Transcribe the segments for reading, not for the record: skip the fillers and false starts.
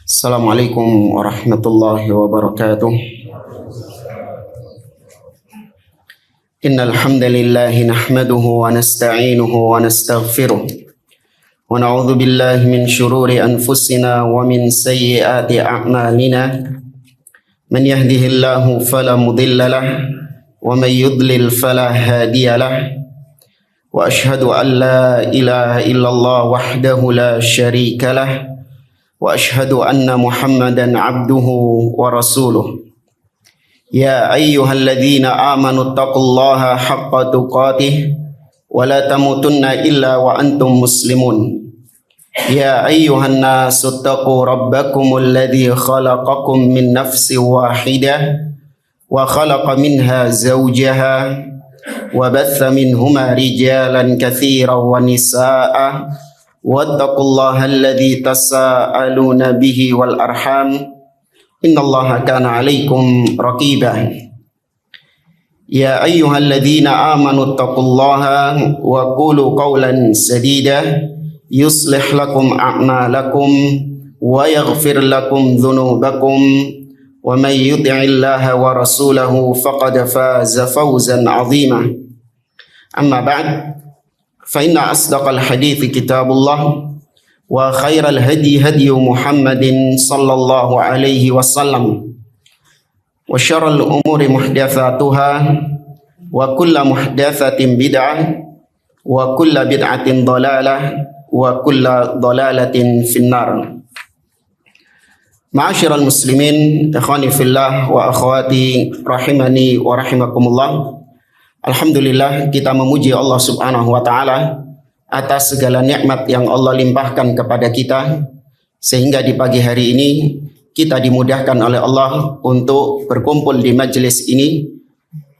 Assalamualaikum warahmatullahi wabarakatuh. Innal hamdalillahi nahmaduhu wa nasta'inuhu wa nastaghfiruh wa na'udzu billahi min shururi anfusina wa min sayyiati a'malina. Man yahdihillahu fala mudilla lahu wa man yudlil fala hadiya lahu. Wa ashhadu an la ilaha illallah wahdahu la syarika lahu. Wa ashhadu anna Muhammadan abduhu wa rasuluh. Ya ayyuhalladzina amanu taqullaha haqqa tuqatih wa la tamutunna illa wa antum muslimun. Ya ayyuhan nasu taqu rabbakumul ladzi khalaqakum min nafsin wahidah wa khalaqa minha zawjaha wa batha minhuma rijalan katsiran wa nisaa'a wattaqullaha alladzi tasaaluna bihi wal arham innallaha kana 'alaikum raqiba. Ya ayyuhalladzina amanu taqullaha wa qulu qawlan sadida yuslih lakum a'malakum wa yaghfir lakum dhunubakum wa may yuti'illaha wa rasulahu faqad faza fawzan 'azima. Amma ba'd, fa inna asdaqal hadithi kitabullah wa khairal hadi hadi Muhammadin sallallahu alaihi wasallam wa syarrul umuri muhdatsatuha wa kullu muhdatsatin bid'ah wa kullu bid'atin dhalalah wa kullu dhalalatin finnar. Ma'asyiral muslimin, ikhwani fillah wa akhwati rahimani wa rahimakumullah. Alhamdulillah, kita memuji Allah Subhanahu wa taala atas segala nikmat yang Allah limpahkan kepada kita, sehingga di pagi hari ini kita dimudahkan oleh Allah untuk berkumpul di majelis ini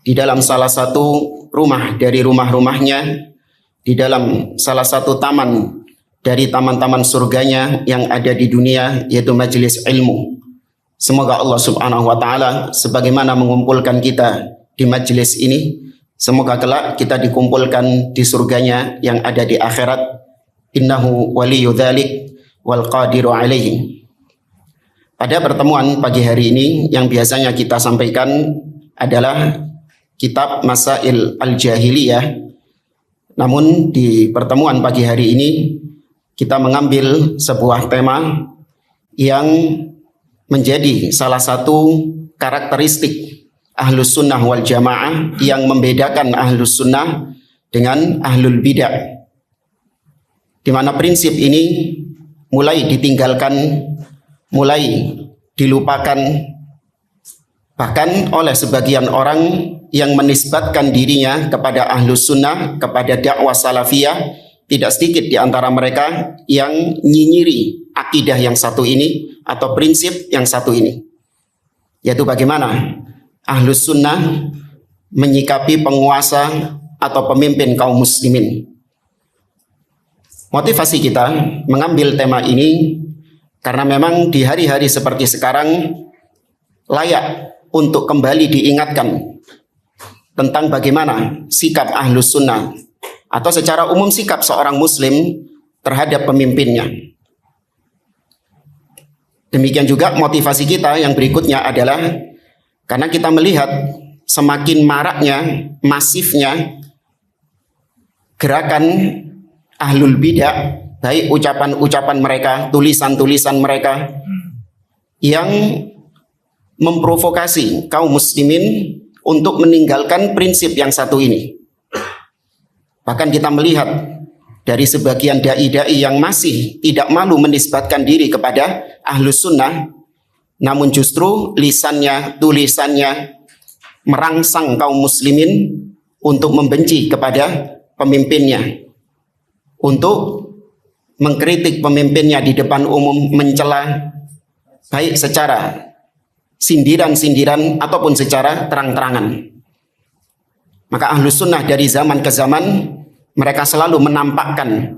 di dalam salah satu rumah dari rumah-rumahnya, di dalam salah satu taman dari taman-taman surganya yang ada di dunia, yaitu majelis ilmu. Semoga Allah Subhanahu wa taala sebagaimana mengumpulkan kita di majelis ini, semoga kelak kita dikumpulkan di surganya yang ada di akhirat. Innahu waliyyu dzalik wal qadiru alaihi. Pada pertemuan pagi hari ini yang biasanya kita sampaikan adalah kitab Masail al-Jahiliyah. Namun di pertemuan pagi hari ini kita mengambil sebuah tema yang menjadi salah satu karakteristik Ahlus Sunnah wal Jamaah yang membedakan Ahlus Sunnah dengan Ahlul Bidah, di mana prinsip ini mulai ditinggalkan, mulai dilupakan, bahkan oleh sebagian orang yang menisbatkan dirinya kepada Ahlus Sunnah, kepada dakwah salafiyah. Tidak sedikit di antara mereka yang nyinyiri akidah yang satu ini atau prinsip yang satu ini, yaitu bagaimana Ahlus Sunnah menyikapi penguasa atau pemimpin kaum muslimin. Motivasi kita mengambil tema ini karena memang di hari-hari seperti sekarang layak untuk kembali diingatkan tentang bagaimana sikap Ahlus Sunnah atau secara umum sikap seorang muslim terhadap pemimpinnya. Demikian juga motivasi kita yang berikutnya adalah karena kita melihat semakin maraknya, masifnya gerakan Ahlul Bidah, baik ucapan-ucapan mereka, tulisan-tulisan mereka yang memprovokasi kaum muslimin untuk meninggalkan prinsip yang satu ini. Bahkan kita melihat dari sebagian dai-dai yang masih tidak malu menisbatkan diri kepada Ahlus Sunnah, namun justru lisannya, tulisannya merangsang kaum muslimin untuk membenci kepada pemimpinnya, untuk mengkritik pemimpinnya di depan umum, mencela baik secara sindiran-sindiran ataupun secara terang-terangan. Maka Ahlus Sunnah dari zaman ke zaman mereka selalu menampakkan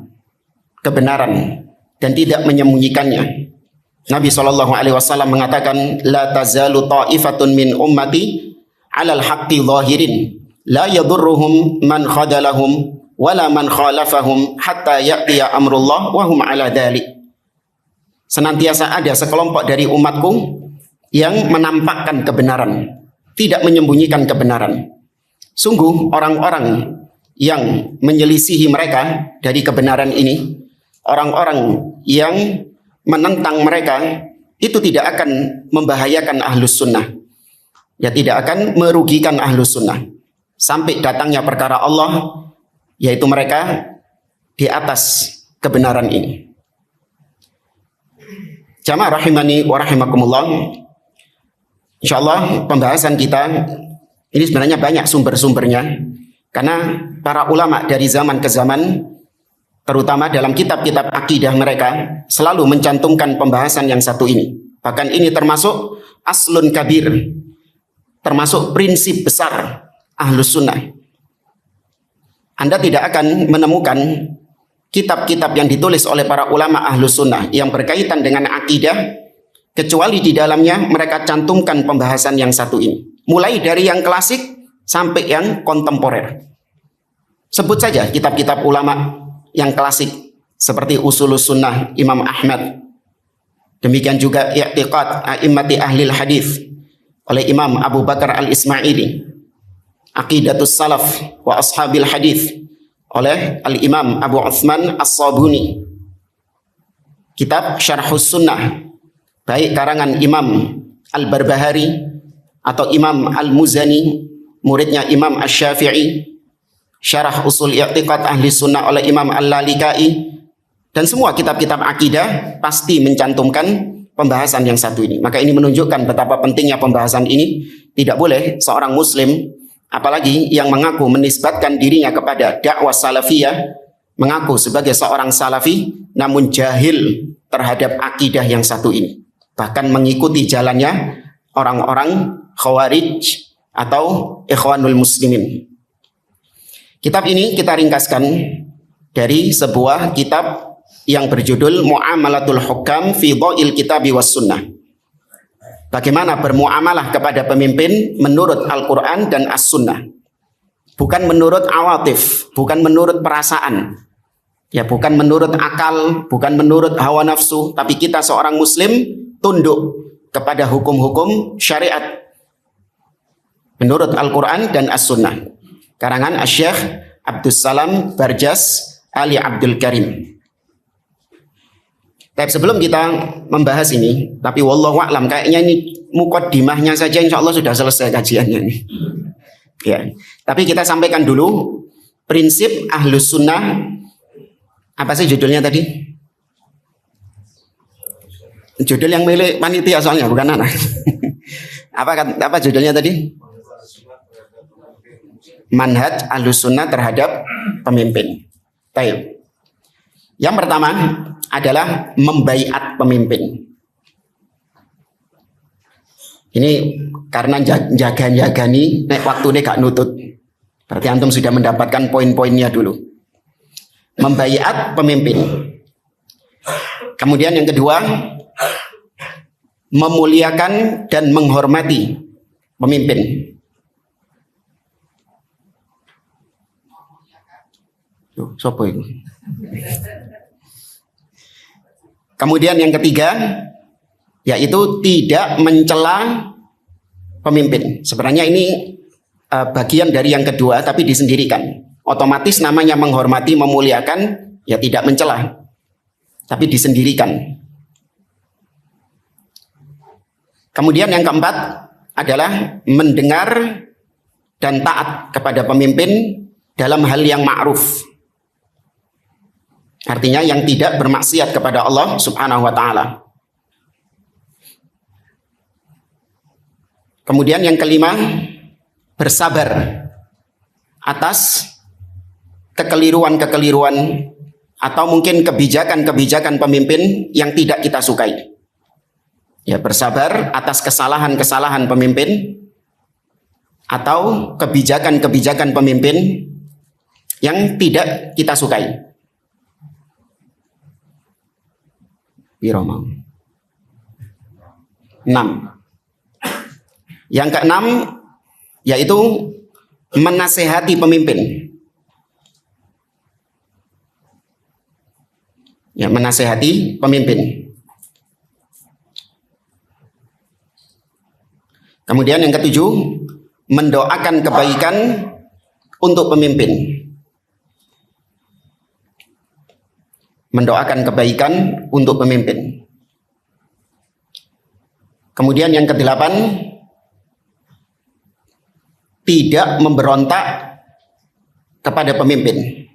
kebenaran dan tidak menyembunyikannya. Nabi SAW mengatakan, la tazalu ta'ifatun min ummati alal haqqi zahirin la yadurruhum man khadalahum wala man khalafahum hatta ya'tiya amrullah wa hum ala dhalik. senantiasa ada sekelompok dari umatku yang menampakkan kebenaran, tidak menyembunyikan kebenaran. Sungguh orang-orang yang menyelisihi mereka dari kebenaran ini, orang-orang yang menentang mereka, itu tidak akan membahayakan ahlus sunnah. Ya, tidak akan merugikan ahlus sunnah. Sampai datangnya perkara Allah, yaitu mereka di atas kebenaran ini. Jamaah rahimani wa rahimakumullah. Insyaallah pembahasan kita ini sebenarnya banyak sumber-sumbernya, karena para ulama dari zaman ke zaman, terutama dalam kitab-kitab akidah mereka, selalu mencantumkan pembahasan yang satu ini. Bahkan ini termasuk aslun kabir, termasuk prinsip besar ahlus sunnah. Anda tidak akan menemukan kitab-kitab yang ditulis oleh para ulama ahlus sunnah yang berkaitan dengan akidah, kecuali di dalamnya mereka cantumkan pembahasan yang satu ini. Mulai dari yang klasik sampai yang kontemporer. Sebut saja kitab-kitab ulama yang klasik seperti Usulus Sunnah Imam Ahmad. Demikian juga I'tiqad A'immati Ahlil Hadis oleh Imam Abu Bakar Al-Ismaili. Aqidatus Salaf wa Ashabil Hadis oleh Al-Imam Abu Uthman As-Sabuni. Kitab Syarhus Sunnah baik karangan Imam Al-Barbahari atau Imam Al-Muzani, muridnya Imam Asy-Syafi'i. Syarah Usul I'tiqad Ahli Sunnah oleh Imam Al-Lalikai. Dan semua kitab-kitab akidah pasti mencantumkan pembahasan yang satu ini. Maka ini menunjukkan betapa pentingnya pembahasan ini. Tidak boleh seorang muslim, apalagi yang mengaku menisbatkan dirinya kepada dakwah salafiyah, mengaku sebagai seorang salafi, namun jahil terhadap akidah yang satu ini. Bahkan mengikuti jalannya orang-orang Khawarij atau Ikhwanul Muslimin. Kitab ini kita ringkaskan dari sebuah kitab yang berjudul Mu'amalatul Hukam fi Dha'il Kitabi was Sunnah. Bagaimana bermuamalah kepada pemimpin menurut Al-Quran dan As-Sunnah. Bukan menurut awatif, bukan menurut perasaan. Ya, bukan menurut akal, bukan menurut hawa nafsu, tapi kita seorang muslim tunduk kepada hukum-hukum syariat menurut Al-Quran dan As-Sunnah. Karangan Asy-Syaikh Abdus Salam Barjas Ali Abdul Karim. Tapi sebelum kita membahas ini, tapi wallahu a'lam, kayaknya ini muqaddimahnya saja insya Allah sudah selesai kajiannya ini. Ya, tapi kita sampaikan dulu prinsip Ahlus Sunnah. Apa sih judulnya tadi? Judul yang milik panitia soalnya, bukan anak. Apa judulnya tadi? Manhaj Ahlus Sunnah terhadap pemimpin. Baik. Yang pertama adalah membaiat pemimpin. Ini karena jaga-jagani nek waktune gak nutut. Berarti antum sudah mendapatkan poin-poinnya dulu. Membaiat pemimpin. Kemudian yang kedua, memuliakan dan menghormati pemimpin. Sopo itu? Kemudian yang ketiga, yaitu tidak mencela pemimpin. Sebenarnya ini bagian dari yang kedua, tapi disendirikan. Otomatis namanya menghormati, memuliakan, ya tidak mencela, tapi disendirikan. Kemudian yang keempat adalah mendengar dan taat kepada pemimpin dalam hal yang ma'ruf. Artinya yang tidak bermaksiat kepada Allah Subhanahu wa ta'ala. Kemudian yang kelima, bersabar atas kekeliruan-kekeliruan atau mungkin kebijakan-kebijakan pemimpin yang tidak kita sukai. Ya, bersabar atas kesalahan-kesalahan pemimpin atau kebijakan-kebijakan pemimpin yang tidak kita sukai. Biromang 6. Yang keenam yaitu menasehati pemimpin. Ya, menasehati pemimpin. Kemudian yang ketujuh, mendoakan kebaikan untuk pemimpin. Mendoakan kebaikan untuk pemimpin. Kemudian yang kedelapan, tidak memberontak kepada pemimpin.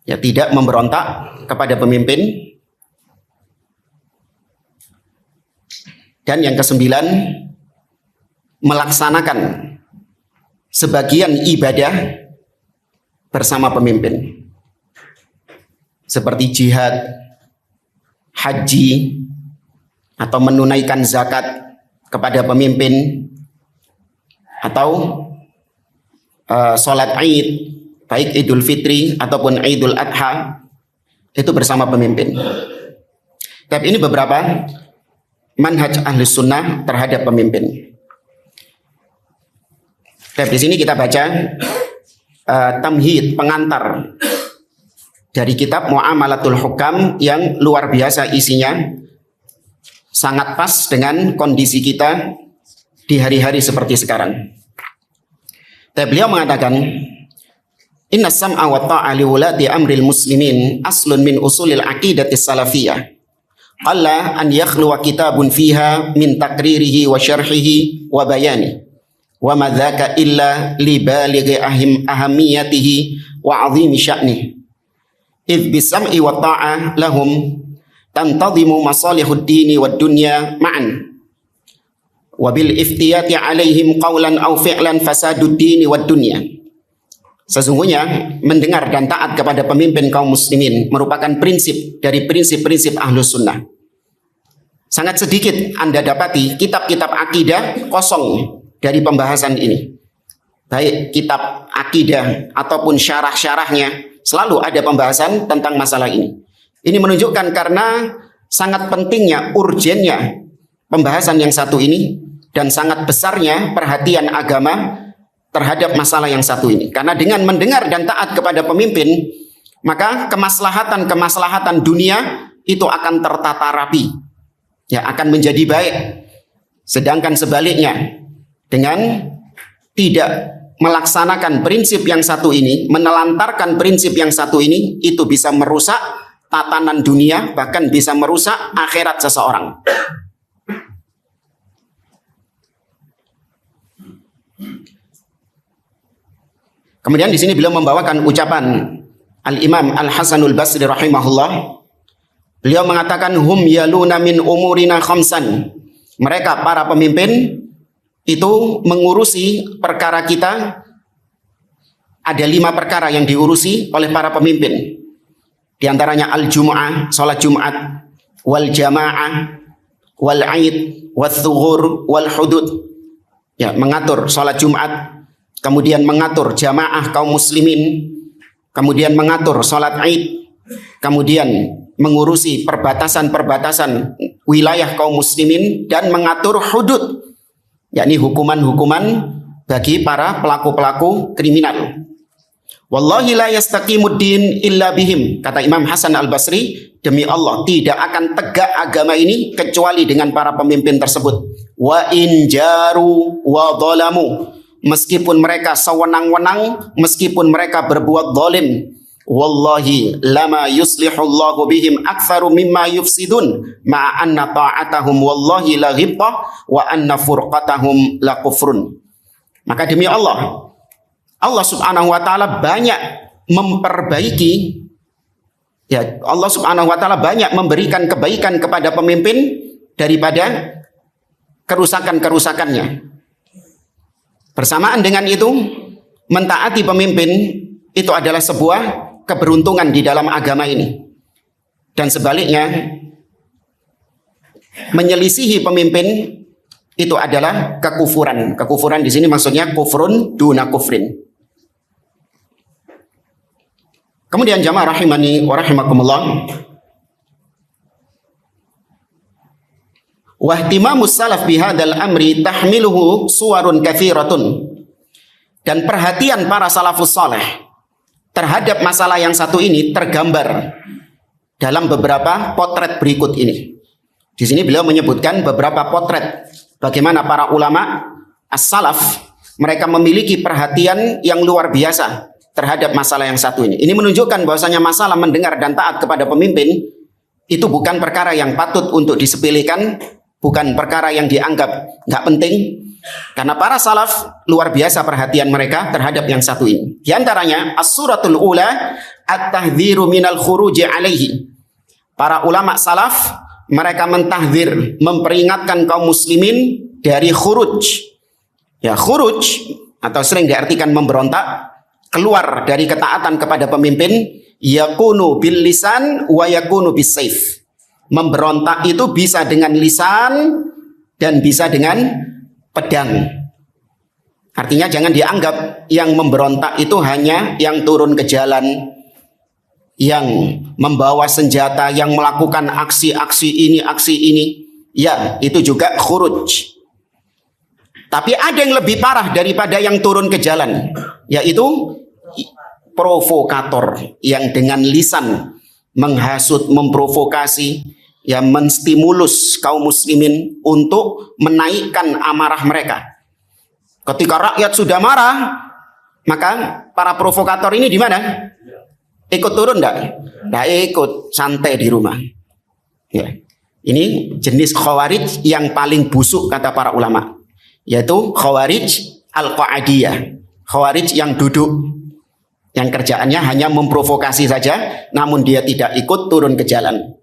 Ya, tidak memberontak kepada pemimpin. Dan yang kesembilan, melaksanakan sebagian ibadah bersama pemimpin. Seperti jihad, haji, atau menunaikan zakat kepada pemimpin, atau sholat Id, baik Idul Fitri ataupun Idul Adha, itu bersama pemimpin. Tapi ini beberapa manhaj ahli sunnah terhadap pemimpin. Tapi di sini kita baca tamhid, pengantar dari kitab Muamalatul Hukam yang luar biasa isinya, sangat pas dengan kondisi kita di hari-hari seperti sekarang. Beliau mengatakan, inna sam'a wa ta'a li wulati amril muslimin aslun min usulil aqidati salafiyah. Qalla an yakhluwa kitabun fiha min takririhi wa syarhihi wa bayani. Wa ma dzaka illa li balighi ahamiyatihi wa 'azimi sya'nihi. Idh bisam'i wa ta'a lahum tantadhimu masalihud dini wad dunya ma'an. Wa bil iftiyati 'alaihim qawlan aw fi'lan fasadud dini wad dunya. Sesungguhnya mendengar dan taat kepada pemimpin kaum muslimin merupakan prinsip dari prinsip-prinsip Ahlus Sunnah. Sangat sedikit Anda dapati kitab-kitab akidah kosong dari pembahasan ini. Baik kitab akidah ataupun syarah-syarahnya, selalu ada pembahasan tentang masalah ini. Ini menunjukkan karena sangat pentingnya, urgennya pembahasan yang satu ini, dan sangat besarnya perhatian agama terhadap masalah yang satu ini. Karena dengan mendengar dan taat kepada pemimpin, maka kemaslahatan dunia itu akan tertata rapi, ya, akan menjadi baik. Sedangkan sebaliknya, dengan tidak melaksanakan prinsip yang satu ini, menelantarkan prinsip yang satu ini, itu bisa merusak tatanan dunia, bahkan bisa merusak akhirat seseorang. Kemudian di sini beliau membawakan ucapan Al-Imam Al-Hasanul Basri rahimahullah. Beliau mengatakan, hum yaluna min umurina khamsan. Mereka para pemimpin itu mengurusi perkara kita. Ada 5 perkara yang diurusi oleh para pemimpin. Di antaranya al-jum'ah, salat Jumat, wal jamaah, wal aid, wal thughur, wal hudud. Ya, mengatur salat Jumat, kemudian mengatur jamaah kaum muslimin, kemudian mengatur salat Id, kemudian mengurusi perbatasan-perbatasan wilayah kaum muslimin, dan mengatur hudud, yakni hukuman-hukuman bagi para pelaku-pelaku kriminal. Wallahi la yastaqimuddin illa bihim, kata Imam Hasan Al-Basri, demi Allah tidak akan tegak agama ini kecuali dengan para pemimpin tersebut. Wa in jaru wa dhalamu, meskipun mereka sewenang-wenang, meskipun mereka berbuat zalim, wallahi lama yuslihullahu bihim aktsaru mimma yufsidun ma anna ta'atahum wallahi la ghibtah wa anna furqatahum la kufrun. Maka demi Allah, Allah Subhanahu wa taala banyak memperbaiki, ya, Allah Subhanahu wa taala banyak memberikan kebaikan kepada pemimpin daripada kerusakan-kerusakannya. Bersamaan dengan itu, mentaati pemimpin itu adalah sebuah keberuntungan di dalam agama ini. Dan sebaliknya, menyelisihi pemimpin itu adalah kekufuran. Kekufuran di sini maksudnya kufrun duna kufrin. Kemudian jamaah rahimani wa rahimakumullah, wa ihtimamus salaf bihadzal amri tahmiluhu suwarun katsiratun. Dan perhatian para salafus saleh terhadap masalah yang satu ini tergambar dalam beberapa potret berikut ini. Di sini beliau menyebutkan beberapa potret bagaimana para ulama as-salaf mereka memiliki perhatian yang luar biasa terhadap masalah yang satu ini. Ini menunjukkan bahwasanya masalah mendengar dan taat kepada pemimpin itu bukan perkara yang patut untuk disepelekan, bukan perkara yang dianggap nggak penting. Karena para salaf luar biasa perhatian mereka terhadap yang satu ini. Di antaranya as-suratul ula at-tahdhiru minal khuruji alaihi. Para ulama salaf mereka mentahdzir, memperingatkan kaum muslimin dari khuruj. Ya, khuruj atau sering diartikan memberontak, keluar dari ketaatan kepada pemimpin, yakunu bil lisan wa yakunu bis saif. Memberontak itu bisa dengan lisan dan bisa dengan pedang. Artinya jangan dianggap yang memberontak itu hanya yang turun ke jalan, yang membawa senjata, yang melakukan aksi-aksi ini. Ya, itu juga khuruj. Tapi ada yang lebih parah daripada yang turun ke jalan, yaitu provokator yang dengan lisan menghasut, memprovokasi, ya, menstimulus kaum muslimin untuk menaikkan amarah mereka. Ketika rakyat sudah marah, maka para provokator ini di mana? Ikut turun enggak? Enggak ikut, santai di rumah. Ya. Ini jenis khawarij yang paling busuk kata para ulama, yaitu khawarij al-qa'adiyah. Khawarij yang duduk, yang kerjaannya hanya memprovokasi saja, namun dia tidak ikut turun ke jalan.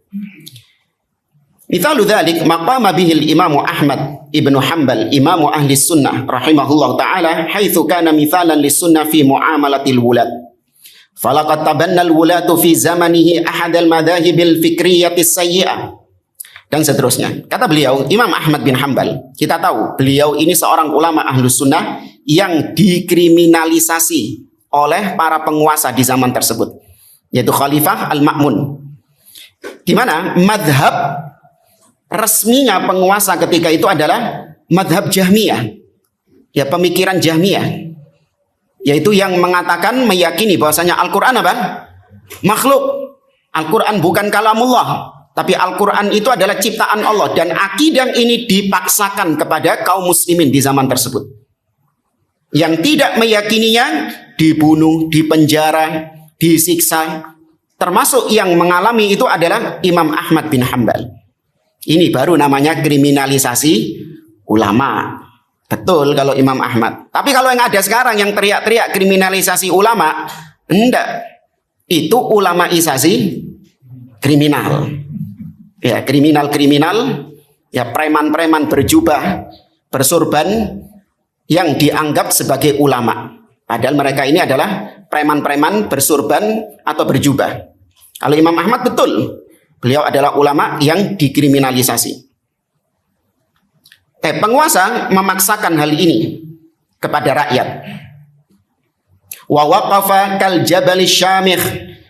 Mithalu dzalik maqama bihil Imam Ahmad ibnu Hanbal, Imam ahli sunnah rahimahullah ta'ala, haitsu kana mithalan lis sunnah fi muamalatil wulad. Falaqad tabanna al-wulatu fi zamanihi ahad al-madahib al-fikriyah as-sayyi'ah. Dan seterusnya. Kata beliau, Imam Ahmad bin Hanbal, kita tahu beliau ini seorang ulama ahlus sunnah yang dikriminalisasi oleh para penguasa di zaman tersebut, yaitu Khalifah Al-Ma'mun. Di mana madhab resminya penguasa ketika itu adalah madhab Jahmiyah, ya, pemikiran Jahmiyah, yaitu yang mengatakan, meyakini bahwasanya Al-Quran apa? Makhluk. Al-Quran bukan kalamullah, tapi Al-Quran itu adalah ciptaan Allah. Dan akidah ini dipaksakan kepada kaum muslimin di zaman tersebut. Yang tidak meyakininya dibunuh, dipenjara, disiksa. Termasuk yang mengalami itu adalah Imam Ahmad bin Hanbal. Ini baru namanya kriminalisasi ulama. Betul kalau Imam Ahmad. Tapi kalau yang ada sekarang yang teriak-teriak kriminalisasi ulama, enggak. Itu ulamaisasi kriminal. Ya, kriminal-kriminal, ya, preman-preman berjubah, bersorban yang dianggap sebagai ulama. Padahal mereka ini adalah preman-preman bersorban atau berjubah. Kalau Imam Ahmad betul, beliau adalah ulama yang dikriminalisasi. Penguasa memaksakan hal ini kepada rakyat. Wa waqafa kal jabal syamikh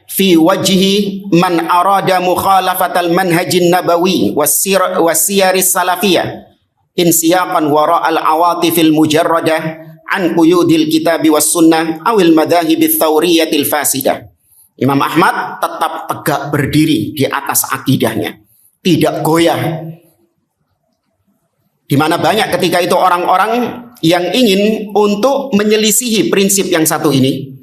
fi wajhi man arada mukhalafatal manhajin nabawi wasiyaris salafiyah insiyaqan wara al awatifil mujarradah an quyudil kitabi was sunnah awil madhahibits thawriyatil fasidah. Imam Ahmad tetap tegak berdiri di atas akidahnya, tidak goyah. Di mana banyak ketika itu orang-orang yang ingin untuk menyelisihi prinsip yang satu ini.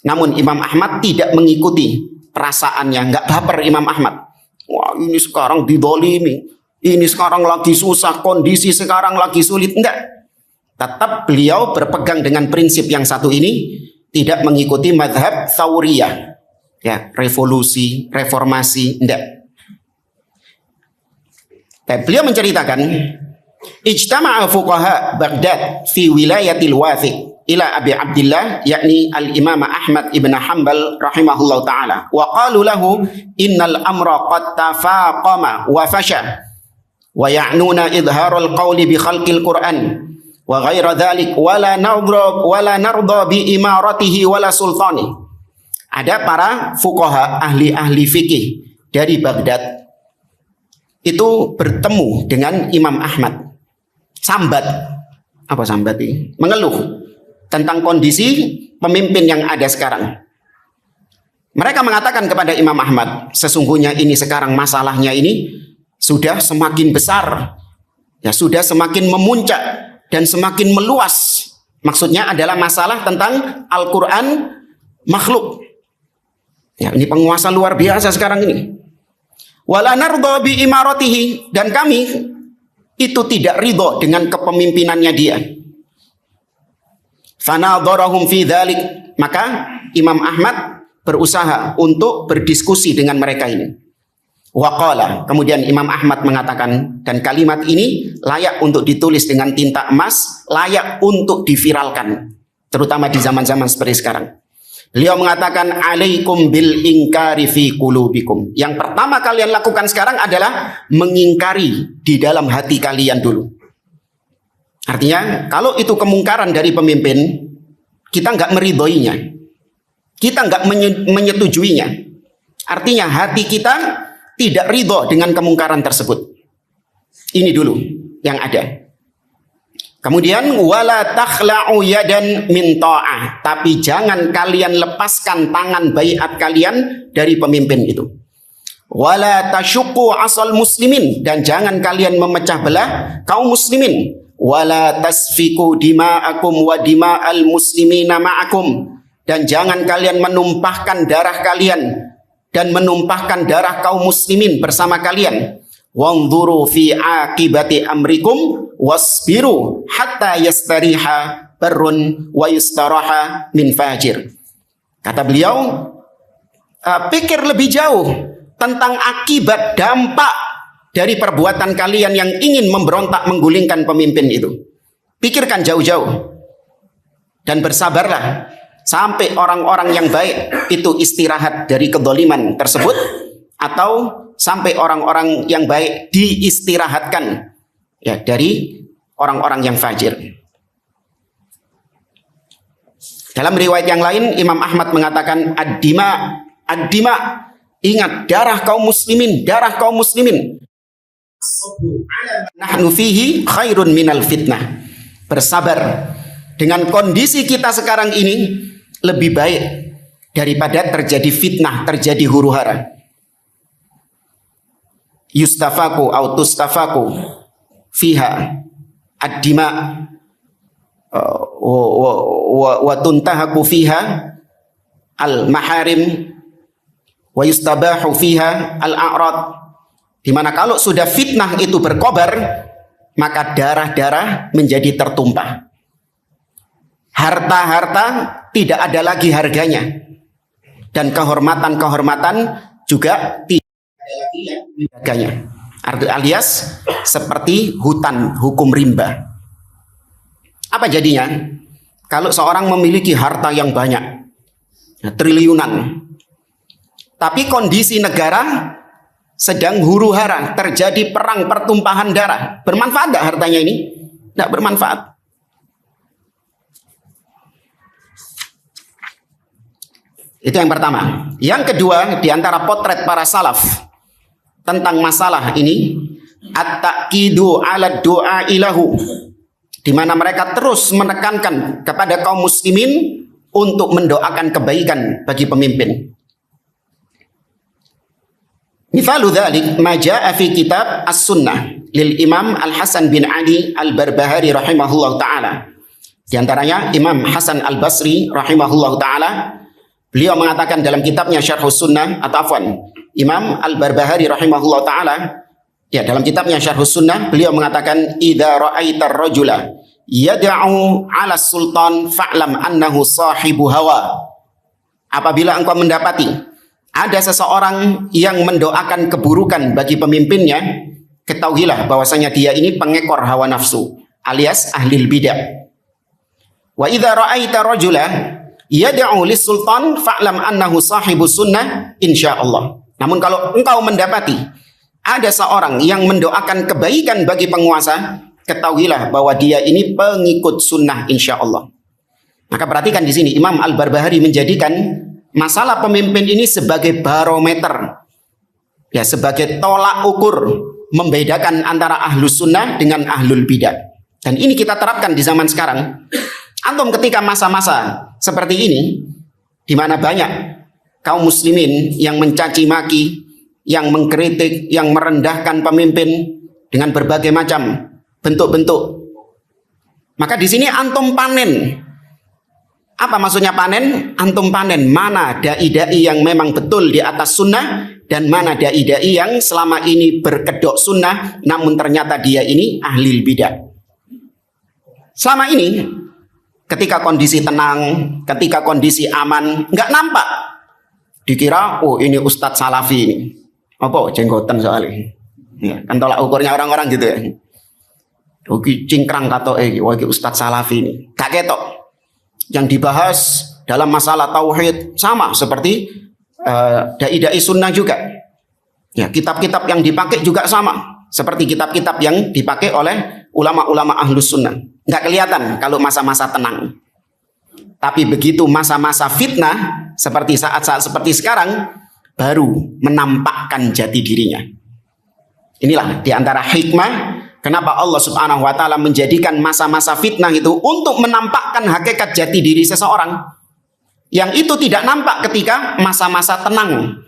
Namun Imam Ahmad tidak mengikuti perasaannya, nggak baper Imam Ahmad. Wah, ini sekarang didolimi, ini sekarang lagi susah, kondisi sekarang lagi sulit. Enggak. Tetap beliau berpegang dengan prinsip yang satu ini, tidak mengikuti madhab thawriyah. Ya, revolusi, reformasi, enggak. Beliau menceritakan, ijtama'a fuqaha Baghdad fi wilayatil Wathiq ila Abi Abdullah yakni al-Imam Ahmad ibn Hanbal rahimahullah ta'ala wa qalu lahu innal amra qad tafaqama wa fasha wa ya'nuna idharul qawli bi khalqil Qur'an wa ghaira dhalik wala narda bi imaratihi wala sultani. Ada para fuqaha, ahli-ahli fikih dari Baghdad itu bertemu dengan Imam Ahmad. Sambat. Apa sambat ini? Mengeluh tentang kondisi pemimpin yang ada sekarang. Mereka mengatakan kepada Imam Ahmad, sesungguhnya ini sekarang masalahnya ini sudah semakin besar, ya sudah semakin memuncak dan semakin meluas. Maksudnya adalah masalah tentang Al-Quran makhluk. Ya, ini penguasa luar biasa sekarang ini. Wala nardha bi imaratihi, dan kami itu tidak ridho dengan kepemimpinannya dia. Fanadharahum fi dzalik, maka Imam Ahmad berusaha untuk berdiskusi dengan mereka ini. Waqala, kemudian Imam Ahmad mengatakan, dan kalimat ini layak untuk ditulis dengan tinta emas, layak untuk diviralkan, terutama di zaman-zaman seperti sekarang. Beliau mengatakan, alaikum bil ingkari fi qulubikum. Yang pertama kalian lakukan sekarang adalah mengingkari di dalam hati kalian dulu. Artinya, kalau itu kemungkaran dari pemimpin, kita nggak meridhoinya, kita nggak menyetujuinya. Artinya hati kita tidak ridho dengan kemungkaran tersebut. Ini dulu yang ada. Kemudian wala takhla'u yadan min ta'ah, tapi jangan kalian lepaskan tangan baiat kalian dari pemimpin itu. Wala tasyuqqu asal muslimin, dan jangan kalian memecah belah kaum muslimin. Wala tasfiku dima'akum wa dima'al muslimina ma'akum, dan jangan kalian menumpahkan darah kalian dan menumpahkan darah kaum muslimin bersama kalian. Wanzuru fi akibati amrikum wasbiru hatta yastariha barrun wa yustaraha min fajir. Kata beliau, pikir lebih jauh tentang akibat dampak dari perbuatan kalian yang ingin memberontak menggulingkan pemimpin itu. Pikirkan jauh-jauh dan bersabarlah sampai orang-orang yang baik itu istirahat dari kedzaliman tersebut, atau sampai orang-orang yang baik diistirahatkan ya dari orang-orang yang fajir. Dalam riwayat yang lain Imam Ahmad mengatakan ad-dima, ingat darah kaum muslimin, darah kaum muslimin. Nahnu fihi khairun minal fitnah. Bersabar dengan kondisi kita sekarang ini lebih baik daripada terjadi fitnah, terjadi huru-hara. Yustafaku au tustafaku fiha ad-dima wa tuntahaku fiha al-maharim wa yustabahu fiha al-a'rad. Di mana kalau sudah fitnah itu berkobar, maka darah-darah menjadi tertumpah. Harta-harta tidak ada lagi harganya, dan kehormatan-kehormatan juga tidak ada lagi harganya. Alias seperti hutan hukum rimba. Apa jadinya? Kalau seorang memiliki harta yang banyak, triliunan, tapi kondisi negara sedang huru-hara, terjadi perang pertumpahan darah, bermanfaat tidak hartanya ini? Tidak bermanfaat. Itu yang pertama. Yang kedua, di antara potret para salaf tentang masalah ini, at-taqidu 'ala du'a ilahu, di mana mereka terus menekankan kepada kaum muslimin untuk mendoakan kebaikan bagi pemimpin. Mithalu dzalik ma jaa'a fi kitab As-Sunnah lil Imam Al-Hasan bin Ali Al-Barbahari rahimahullahu taala. Di antaranya Imam Hasan Al-Basri rahimahullahu taala, beliau mengatakan dalam kitabnya Syarhus Sunnah, atau afwan, Imam Al-Barbahari rahimahullahu taala, ya, dalam kitabnya Syarhus Sunnah, beliau mengatakan idza ra'aitar rajula yad'u 'ala sultan fa'lam annahu sahibu hawa. Apabila engkau mendapati ada seseorang yang mendoakan keburukan bagi pemimpinnya, ketahuilah bahwasanya dia ini pengekor hawa nafsu, alias ahlil bidah. Wa idza ra'aita rajula yad'u lis-sultan fa'lam annahu sahibu sunnah insyaallah. Namun kalau engkau mendapati ada seorang yang mendoakan kebaikan bagi penguasa, ketahuilah bahwa dia ini pengikut sunnah insyaallah. Maka perhatikan di sini Imam Al-Barbahari menjadikan masalah pemimpin ini sebagai barometer, ya, sebagai tolak ukur membedakan antara ahlus sunnah dengan ahlul bidah. Dan ini kita terapkan di zaman sekarang. Antum ketika masa-masa seperti ini, di mana banyak kaum muslimin yang mencaci maki, yang mengkritik, yang merendahkan pemimpin dengan berbagai macam bentuk-bentuk. Maka di sini antum panen. Apa maksudnya panen? Antum panen mana dai-dai yang memang betul di atas sunnah dan mana dai-dai yang selama ini berkedok sunnah namun ternyata dia ini ahli bidah. Selama ini ketika kondisi tenang, ketika kondisi aman, nggak nampak. Dikira, oh ini Ustadz Salafi ini. Apa jenggotan soalnya. Ya, kan tolak ukurnya orang-orang gitu ya. Oke, cingkrang kata wah Ustadz Salafi ini. Gak ketok. Yang dibahas dalam masalah tauhid sama seperti dai-dai sunnah juga. Ya, kitab-kitab yang dipakai juga sama seperti kitab-kitab yang dipakai oleh ulama-ulama ahlus sunnah. Nggak kelihatan kalau masa-masa tenang. Tapi begitu masa-masa fitnah seperti saat-saat seperti sekarang baru menampakkan jati dirinya. Inilah diantara hikmah kenapa Allah Subhanahu wa Ta'ala menjadikan masa-masa fitnah itu untuk menampakkan hakikat jati diri seseorang yang itu tidak nampak ketika masa-masa tenang,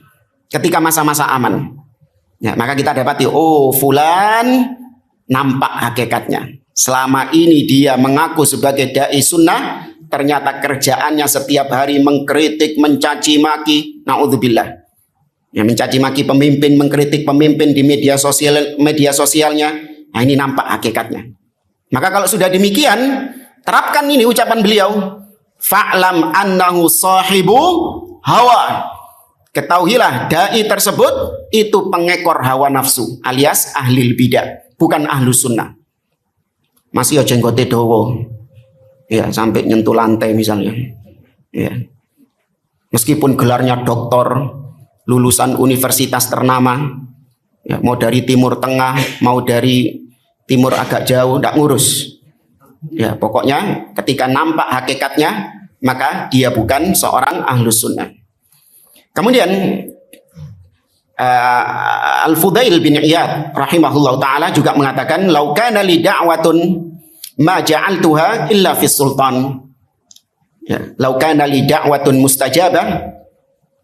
ketika masa-masa aman. Ya, maka kita dapati, oh fulan nampak hakikatnya. Selama ini dia mengaku sebagai dai sunnah, ternyata kerjaannya setiap hari mengkritik, mencaci maki, naudzubillah. Ya, mencaci maki pemimpin, mengkritik pemimpin di media sosialnya. Nah, ini nampak hakikatnya. Maka kalau sudah demikian, terapkan ini ucapan beliau, fa'lam annahu sahibu hawa. Ketahuilah dai tersebut itu pengekor hawa nafsu alias ahli bidah, bukan ahlu sunnah. Masih ya jenggote dowo, ya sampai nyentuh lantai misalnya. Ya. Meskipun gelarnya doktor, lulusan universitas ternama, ya, mau dari Timur Tengah, mau dari Timur agak jauh, tidak ngurus. Ya, pokoknya ketika nampak hakikatnya, maka dia bukan seorang ahlus sunnah. Kemudian Al-Fudail bin Iyad rahimahullah ta'ala juga mengatakan, lau kana li da'watun ma ja'altuha illa fis sultan. Ya, lau kana li da'watun mustajabah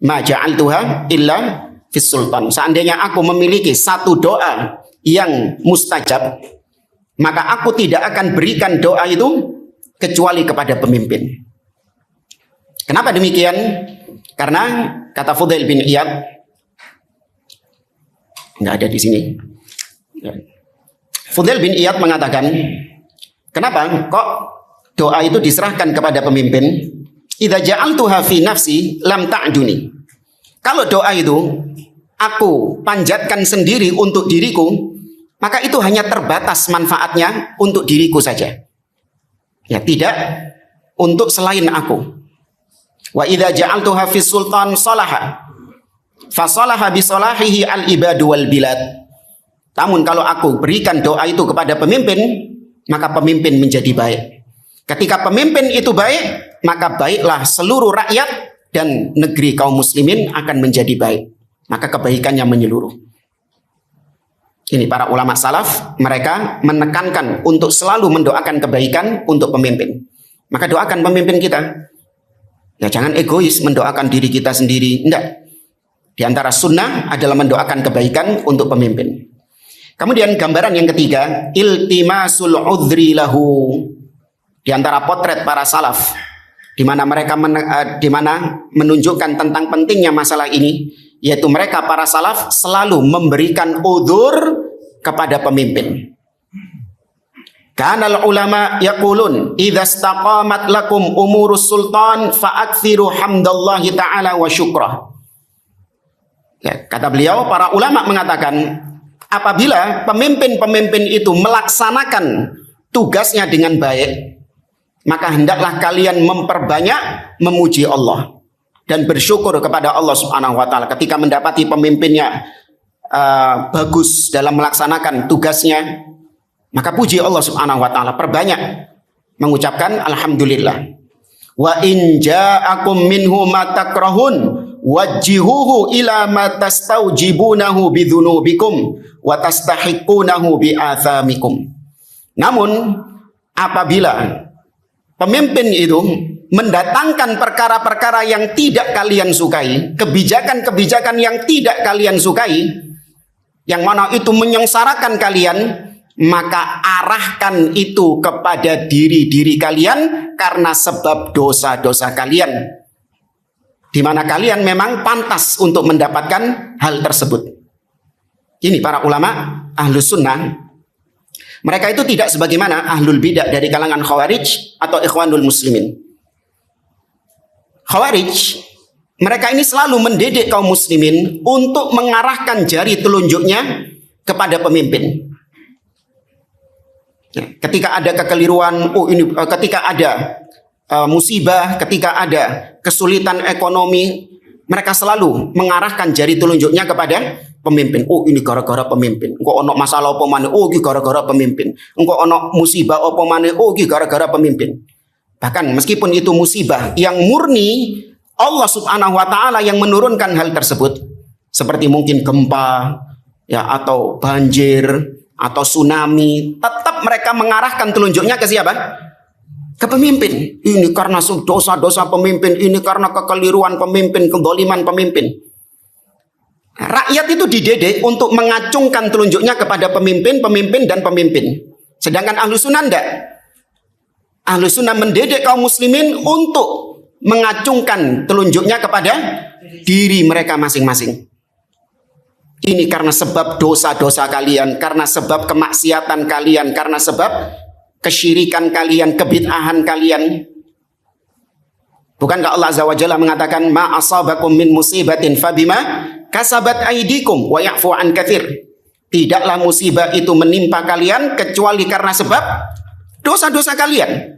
ma ja'altuha illa fis sultan. Seandainya aku memiliki satu doa yang mustajab, maka aku tidak akan berikan doa itu kecuali kepada pemimpin. Kenapa demikian? Karena kata Fudail bin Iyad, nggak ada di sini. Fudail bin Iyad mengatakan, kenapa kok doa itu diserahkan kepada pemimpin? Idza ja'altuha fi nafsi lam ta'duni. Kalau doa itu aku panjatkan sendiri untuk diriku, maka itu hanya terbatas manfaatnya untuk diriku saja. Ya, tidak untuk selain aku. Wa idza ja'altuha fi sultan salaha fa salaha bi salahihi al ibadu wal bilad. Namun kalau aku berikan doa itu kepada pemimpin, maka pemimpin menjadi baik. Ketika pemimpin itu baik, maka baiklah seluruh rakyat dan negeri kaum muslimin akan menjadi baik. Maka kebaikannya menyeluruh. Ini para ulama salaf, mereka menekankan untuk selalu mendoakan kebaikan untuk pemimpin. Maka doakan pemimpin kita. Ya, jangan egois mendoakan diri kita sendiri. Enggak. Di antara sunnah adalah mendoakan kebaikan untuk pemimpin. Kemudian gambaran yang ketiga, iltimasul udhri lahu. Di antara potret para salaf, di mana mereka menunjukkan tentang pentingnya masalah ini, yaitu mereka para salaf selalu memberikan udhur kepada pemimpin. Kanal ulama yaqulun idza istaqamat lakum umurus sultan fa'akthiru hamdallahi ta'ala wa syukrah. Ya, kata beliau, para ulama mengatakan, apabila pemimpin-pemimpin itu melaksanakan tugasnya dengan baik, maka hendaklah kalian memperbanyak memuji Allah dan bersyukur kepada Allah Subhanahu wa Ta'ala ketika mendapati pemimpinnya bagus dalam melaksanakan tugasnya. Maka puji Allah Subhanahu wa Ta'ala, perbanyak mengucapkan alhamdulillah. Wa in ja'akum minhu ma takrahun wajjihuhu ila ma tastaujibunahu bidzunubikum wa tastahiqunahu bi'athamikum. Namun apabila pemimpin itu mendatangkan perkara-perkara yang tidak kalian sukai, kebijakan-kebijakan yang tidak kalian sukai, yang mana itu menyengsarakan kalian, maka arahkan itu kepada diri-diri kalian karena sebab dosa-dosa kalian, di mana kalian memang pantas untuk mendapatkan hal tersebut. Ini para ulama ahlus sunnah, mereka itu tidak sebagaimana ahlul bidah dari kalangan khawarij atau ikhwanul muslimin. Khawarij, mereka ini selalu mendidik kaum muslimin untuk mengarahkan jari telunjuknya kepada pemimpin. Ketika ada kekeliruan, ketika ada musibah, ketika ada kesulitan ekonomi, mereka selalu mengarahkan jari telunjuknya kepada pemimpin. Oh, ini gara-gara pemimpin. Engko ono masalah apa maneh? Oh, iki gara-gara pemimpin. Engko ono musibah apa maneh? Oh, iki gara-gara pemimpin. Bahkan meskipun itu musibah yang murni Allah Subhanahu wa taala yang menurunkan hal tersebut, seperti mungkin gempa ya, atau banjir atau tsunami, tetap mereka mengarahkan telunjuknya ke siapa? Ke pemimpin. Ini karena dosa-dosa pemimpin, ini karena kekeliruan pemimpin, kezaliman pemimpin. Rakyat itu dididik untuk mengacungkan telunjuknya kepada pemimpin, pemimpin, dan pemimpin. Sedangkan ahlu sunnah tidak. Ahlu sunnah mendidik kaum muslimin untuk mengacungkan telunjuknya kepada diri mereka masing-masing. Ini karena sebab dosa-dosa kalian, karena sebab kemaksiatan kalian, karena sebab kesyirikan kalian, kebid'ahan kalian. Bukankah Allah Azza wa Jalla mengatakan, ma asabakum min musibatin fabima kasabat aidikum wa ya'fu an katsir. Tidaklah musibah itu menimpa kalian kecuali karena sebab dosa-dosa kalian.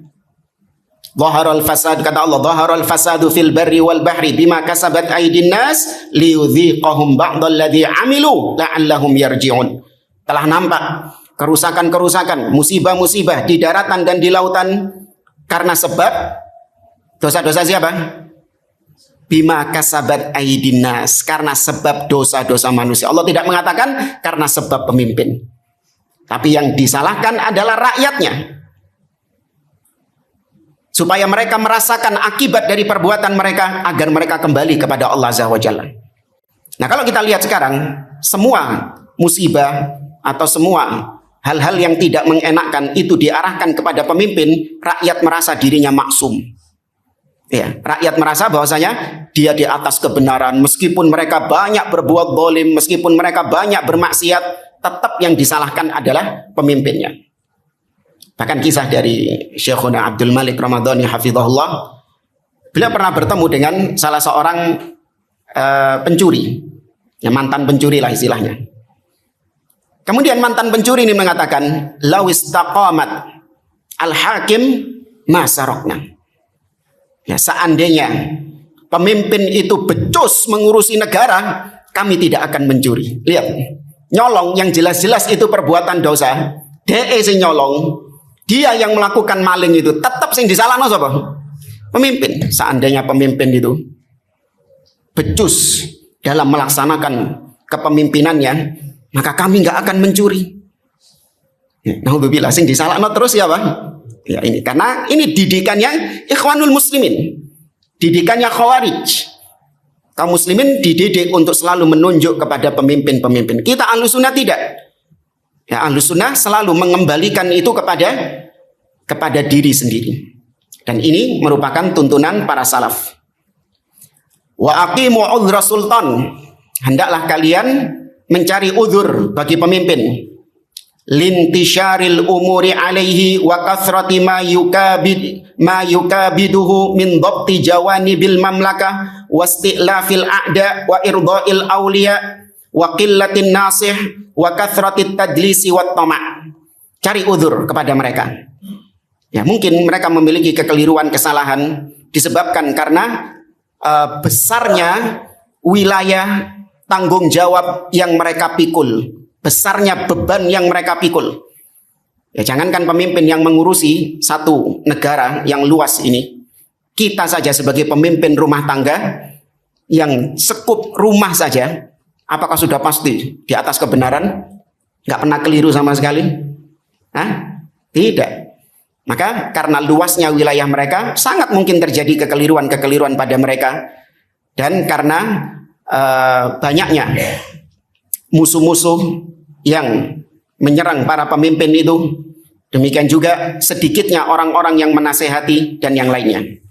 Dhaharal fasad, kata Allah, dhaharal fasadu fil barri wal bahri bima kasabat aidin nas liyudhiqahum ba'dalladzi amilu la'allahum yarji'un. Telah nampak kerusakan-kerusakan, musibah-musibah di daratan dan di lautan karena sebab dosa-dosa siapa? Bima kasabat aidin nas, karena sebab dosa-dosa manusia. Allah tidak mengatakan karena sebab pemimpin. Tapi yang disalahkan adalah rakyatnya. Supaya mereka merasakan akibat dari perbuatan mereka agar mereka kembali kepada Allah Azza wa Jalla. Nah, kalau kita lihat sekarang, semua musibah atau semua hal-hal yang tidak mengenakan itu diarahkan kepada pemimpin, rakyat merasa dirinya maksum. Ya, rakyat merasa bahwasanya dia di atas kebenaran, meskipun mereka banyak berbuat zalim, meskipun mereka banyak bermaksiat, tetap yang disalahkan adalah pemimpinnya. Bahkan kisah dari Syekhuna Abdul Malik Ramadhani hafizahullah, beliau pernah bertemu dengan salah seorang pencuri, ya, mantan pencuri lah istilahnya. Kemudian mantan pencuri ini mengatakan, lawis taqamat al-hakim ma sarokna. Ya, seandainya pemimpin itu becus mengurusi negara, kami tidak akan mencuri. Lihat, nyolong yang jelas-jelas itu perbuatan dosa, DE sing nyolong, dia yang melakukan maling itu, tetap sing disalahno sapa? Pemimpin. Seandainya pemimpin itu becus dalam melaksanakan kepemimpinannya, maka kami nggak akan mencuri. Naudzubillah, sing disalahno terus ya, Pak? Ya, ini karena ini didikannya ikhwanul muslimin, didikannya khawarij. Kaum muslimin dididik untuk selalu menunjuk kepada pemimpin-pemimpin. Kita ahlus sunnah tidak. Ya, ahlus sunnah selalu mengembalikan itu kepada diri sendiri. Dan ini merupakan tuntunan para salaf. Wa aqimu udhra sultan. Hendaklah kalian mencari uzur bagi pemimpin. Lintisharil umuri alaihi wa kathrati ma yukabiduhu min dhabti jawanibil mamlakah wastilafil a'da wa irda'il awliya wa qillatin nasih wa kathratit tadlisi wat tama'. Cari uzur kepada mereka. Ya, mungkin mereka memiliki kekeliruan, kesalahan disebabkan karena besarnya wilayah tanggung jawab yang mereka pikul, besarnya beban yang mereka pikul. Ya, jangankan pemimpin yang mengurusi satu negara yang luas ini, kita saja sebagai pemimpin rumah tangga yang sekup rumah saja, apakah sudah pasti di atas kebenaran? Nggak pernah keliru sama sekali? Hah? Tidak. Maka karena luasnya wilayah mereka, sangat mungkin terjadi kekeliruan-kekeliruan pada mereka. Dan karena banyaknya musuh-musuh yang menyerang para pemimpin itu, demikian juga sedikitnya orang-orang yang menasehati dan yang lainnya.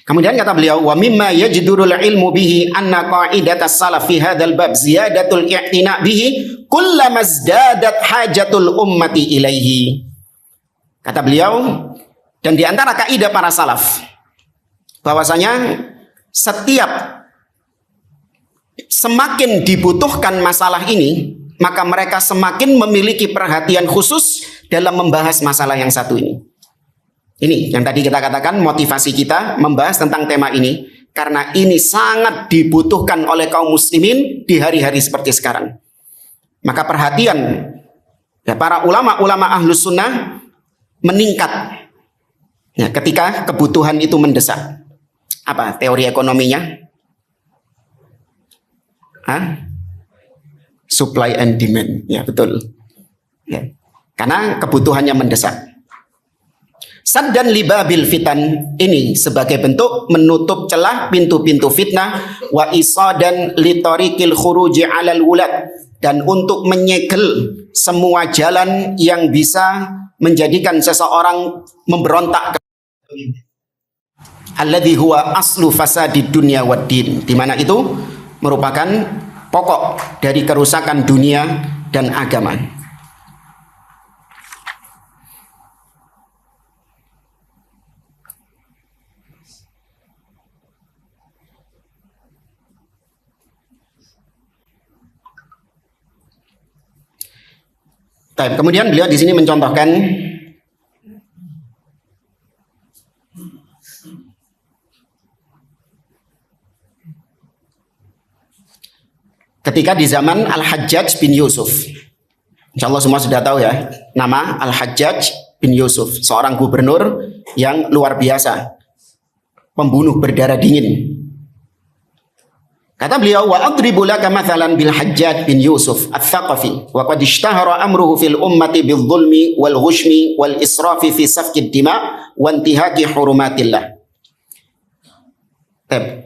Kemudian kata beliau, wa mimma yajdurul ilmu bihi anna qa'idatas salaf fi hadzal bab ziyadatul i'tina bihi kullama izdadat hajatul ummati ilaihi. Kata beliau, dan di antara kaidah para salaf bahwasanya setiap semakin dibutuhkan masalah ini, maka mereka semakin memiliki perhatian khusus dalam membahas masalah yang satu ini. Ini yang tadi kita katakan motivasi kita membahas tentang tema ini, karena ini sangat dibutuhkan oleh kaum muslimin di hari-hari seperti sekarang. Maka perhatian ya, para ulama-ulama ahlus sunnah meningkat ya, ketika kebutuhan itu mendesak. Apa teori ekonominya? Supply and demand, ya betul. Ya. Karena kebutuhannya mendesak. Saddan libabil fitan, ini sebagai bentuk menutup celah pintu-pintu fitnah, wa isadan litorikil khuruji alal wulad, dan untuk menyegel semua jalan yang bisa menjadikan seseorang memberontak, alladzi huwa aslu fasadid dunya wad din, di mana itu merupakan pokok dari kerusakan dunia dan agama. Kemudian beliau di sini mencontohkan ketika di zaman Al-Hajjaj bin Yusuf. Insya Allah semua sudah tahu ya, nama Al-Hajjaj bin Yusuf, seorang gubernur yang luar biasa, pembunuh berdarah dingin. Kata beliau, wa adribu laka mathalan bil Hajjaj bin Yusuf Ats-Tsaqafi wa qad ishtahara amruhu fil ummati bil zulmi wal ghushmi wal israfi fi safki dima wa intihaki hurumatillah.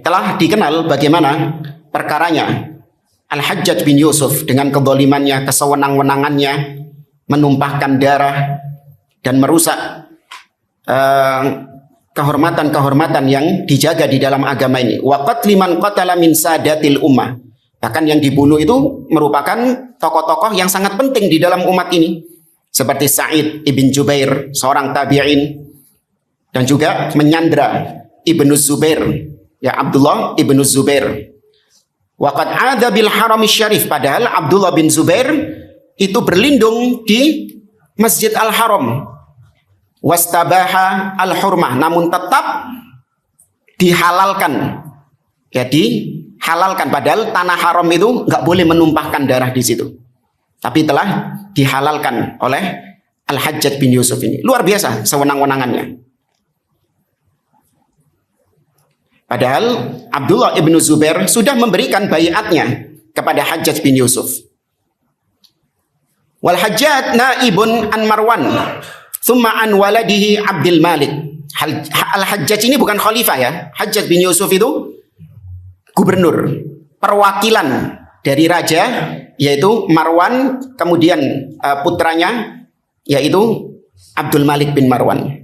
Telah dikenal bagaimana perkaranya Al-Hajjaj bin Yusuf dengan kezalimannya, kesewenang-wenangannya, menumpahkan darah dan merusak kehormatan-kehormatan yang dijaga di dalam agama ini. Wa qatli man qatala min sadatil ummah. Bahkan yang dibunuh itu merupakan tokoh-tokoh yang sangat penting di dalam umat ini. Seperti Sa'id ibn Jubair, seorang tabi'in. Dan juga menyandra Ibnu Zubair, ya Abdullah ibnu Zubair. Wa qad 'adza bil haram syarif, padahal Abdullah bin Zubair itu berlindung di Masjid Al-Haram. Wastabaha al-hurmah, namun tetap dihalalkan. Jadi halalkan, padahal tanah haram itu nggak boleh menumpahkan darah di situ. Tapi telah dihalalkan oleh Al-Hajjaj bin Yusuf ini. Luar biasa sewenang-wenangannya. Padahal Abdullah ibnu Zubair sudah memberikan baiatnya kepada Hajjaj bin Yusuf. Wal Hajjaj naibun an Marwan, thumma an waladihi Abdul Malik. Al-Hajjaj ini bukan khalifah ya. Hajjaj bin Yusuf itu gubernur, perwakilan dari raja, yaitu Marwan, kemudian putranya yaitu Abdul Malik bin Marwan.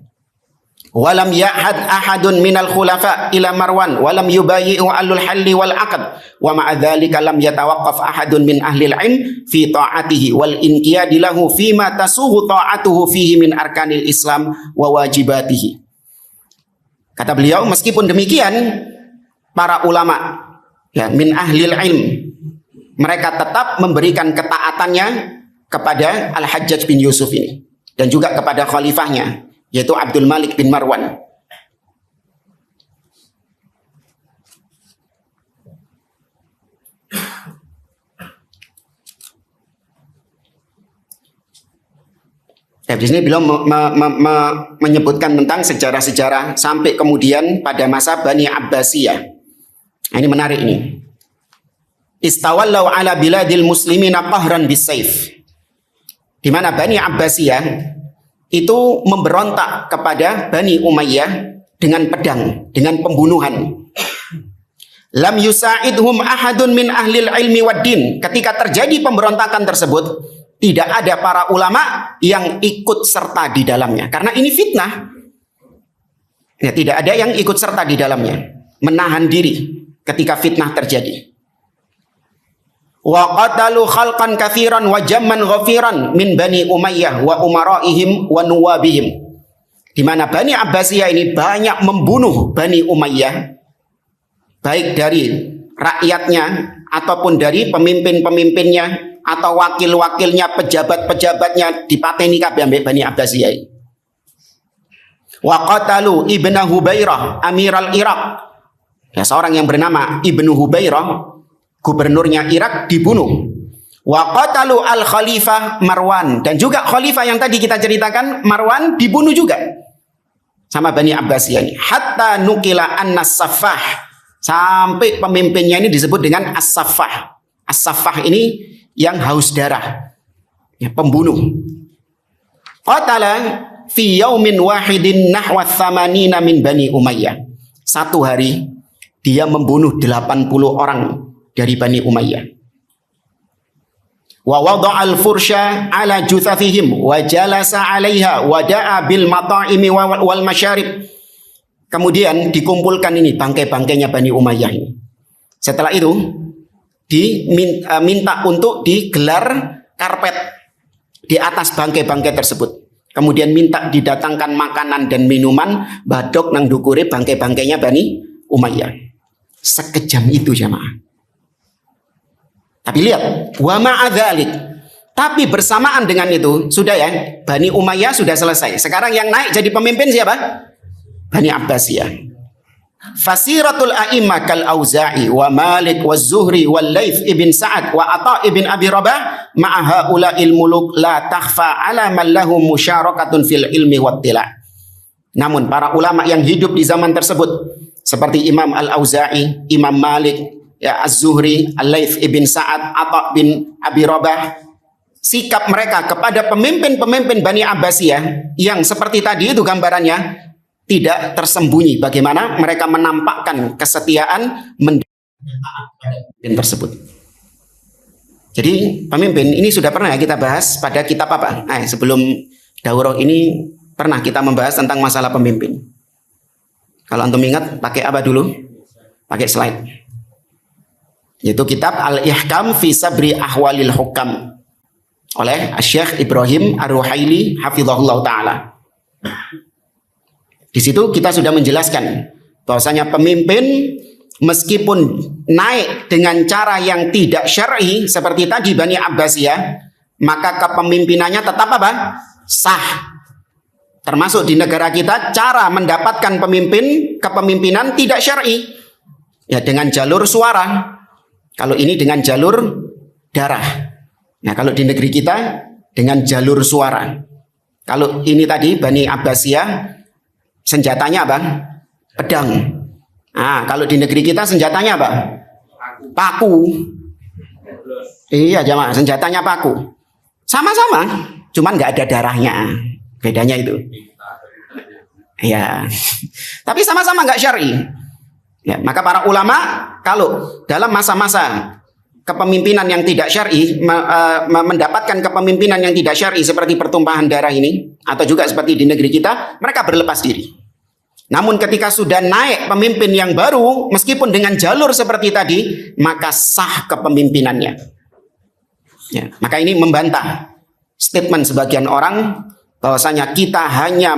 Walam ya'had ahadun minal khulafa ila Marwan walam yubayyi'u alul halli wal aqd wa ma'a dzalika lam yatawaqqaf ahadun min ahli al-'ilm fi ta'atihi wal inqiyadi lahu fima tasughu ta'atuhu fihi min arkanil Islam wa wajibatihi. Kata beliau, meskipun demikian para ulama ya min ahli al-'ilm mereka tetap memberikan ketaatannya kepada Al-Hajjaj bin Yusuf ini dan juga kepada khalifahnya yaitu Abdul Malik bin Marwan. Di sini beliau menyebutkan tentang sejarah-sejarah sampai kemudian pada masa Bani Abbasiyah. Nah, ini menarik ini. istawallau ala biladil muslimina qahran bisayf. Di mana Bani Abbasiyah itu memberontak kepada Bani Umayyah dengan pedang, dengan pembunuhan. Lam yusa'idhum ahadun min ahlil ilmi waddin. Ketika terjadi pemberontakan tersebut, tidak ada para ulama yang ikut serta di dalamnya. Karena ini fitnah. Ya, tidak ada yang ikut serta di dalamnya. Menahan diri ketika fitnah terjadi. Wa qatalu khalqan katsiran wa jamman ghafiran min Bani Umayyah wa umaraihim wa nuwabihim. Di mana Bani Abbasiyah ini banyak membunuh Bani Umayyah, baik dari rakyatnya ataupun dari pemimpin-pemimpinnya atau wakil-wakilnya, pejabat-pejabatnya, dipateni kabeh ambek Bani Abbasiyah. Wa qatalu Ibnu Hubairah Amiral Irak. Ya, seorang yang bernama Ibnu Hubairah, gubernurnya Irak, dibunuh. Wa qatalu al-Khalifah Marwan, dan juga khalifah yang tadi kita ceritakan, Marwan, dibunuh juga sama Bani Abbasiyah ini. Hatta nukila an-Saffah, sampai pemimpinnya ini disebut dengan As-Saffah. As-Saffah ini yang haus darah, ya, pembunuh. Qatala fi yaumin wahidin nahwa thamanina min Bani Umayyah. Satu hari dia membunuh 80 orang dari Bani Umayyah. Wa wada'al fursha ala juthathihim wa jalasa 'alaiha wa da'a bil mata'imi wal masyarib. Kemudian dikumpulkan ini bangkai-bangkainya Bani Umayyah ini. Setelah itu diminta untuk digelar karpet di atas bangkai-bangkai tersebut. Kemudian minta didatangkan makanan dan minuman badok nang dukure bangkai-bangkainya Bani Umayyah. Sekejam itu jamaah. Tapi lihat, wa ma'adzalik. Tapi bersamaan dengan itu, sudah ya, Bani Umayyah sudah selesai. Sekarang yang naik jadi pemimpin siapa? Bani Abbasiyah. Fasiratul a'immah kal Auza'i wa Malik wa Zuhri wa Laits ibn Sa'ad wa Atha ibn Abi Rabah ma'a haula'il muluk la takhfa 'ala man lahum musyarakatun fil ilmi wattila'. Namun para ulama yang hidup di zaman tersebut seperti Imam Al-Auza'i, Imam Malik, ya, Az-Zuhri, Al-Laits ibn Sa'ad, Atha bin Abi Rabah, sikap mereka kepada pemimpin-pemimpin Bani Abbasiyah yang seperti tadi itu gambarannya tidak tersembunyi bagaimana mereka menampakkan kesetiaan pemimpin tersebut. Jadi pemimpin ini sudah pernah kita bahas pada kitab apa? Sebelum daurah ini pernah kita membahas tentang masalah pemimpin. Kalau antum ingat pakai apa dulu? Pakai slide. Yaitu kitab Al-Ihkam fi Sabri Ahwalil Hukam oleh Syekh Ibrahim Ar-Ruhaili hafizahullah taala. Di situ kita sudah menjelaskan bahwasanya pemimpin meskipun naik dengan cara yang tidak syar'i seperti tadi Bani Abbasiyah, maka kepemimpinannya tetap apa? Sah. Termasuk di negara kita cara mendapatkan kepemimpinan tidak syar'i. Ya, dengan jalur suara. Kalau ini dengan jalur darah. Nah, kalau di negeri kita dengan jalur suara. Kalau ini tadi Bani Abbasiyah senjatanya apa? Pedang. Nah, kalau di negeri kita senjatanya apa? Paku. Iya, jamaah, senjatanya paku. Sama-sama, cuman nggak ada darahnya. Bedanya itu. Ya. Tapi sama-sama nggak syar'i. Ya, maka para ulama kalau dalam masa-masa kepemimpinan yang tidak syar'i mendapatkan kepemimpinan yang tidak syar'i seperti pertumpahan darah ini atau juga seperti di negeri kita, mereka berlepas diri. Namun ketika sudah naik pemimpin yang baru meskipun dengan jalur seperti tadi, maka sah kepemimpinannya. Ya, maka ini membantah statement sebagian orang bahwasanya kita hanya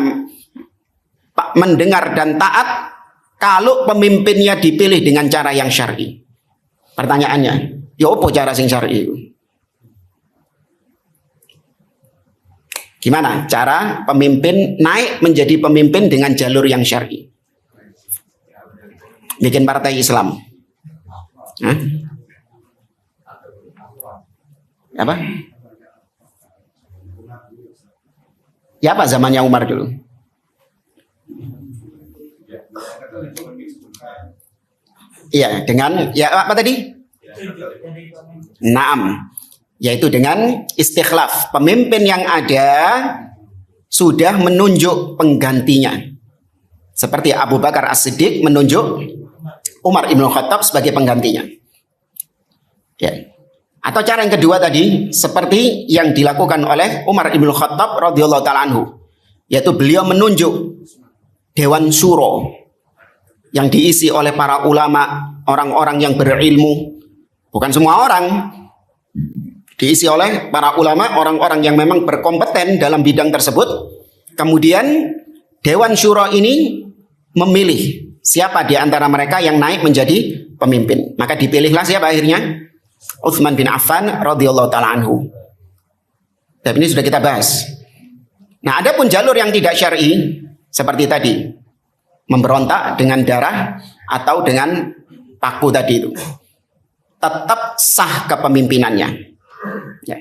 mendengar dan taat kalau pemimpinnya dipilih dengan cara yang syar'i. Pertanyaannya, ya apa cara sing syar'i? Gimana cara pemimpin naik menjadi pemimpin dengan jalur yang syar'i? Bikin partai Islam. Hah? Apa? Ya apa zamannya Umar dulu? Iya, dengan ya apa tadi? Naam, yaitu dengan istikhlaf. Pemimpin yang ada sudah menunjuk penggantinya. Seperti Abu Bakar As-Siddiq menunjuk Umar Ibn Khattab sebagai penggantinya. Ya. Atau cara yang kedua tadi, seperti yang dilakukan oleh Umar Ibn Khattab radhiyallahu ta'ala anhu, yaitu beliau menunjuk Dewan Syuro yang diisi oleh para ulama, orang-orang yang berilmu, bukan semua orang, diisi oleh para ulama, orang-orang yang memang berkompeten dalam bidang tersebut. Kemudian Dewan Syuro ini memilih siapa di antara mereka yang naik menjadi pemimpin. Maka dipilihlah siapa akhirnya? Utsman bin Affan radhiyallahu ta'ala anhu. Tapi ini sudah kita bahas. Nah, ada pun jalur yang tidak syar'i seperti tadi, memberontak dengan darah atau dengan paku tadi itu, tetap sah kepemimpinannya. Ya.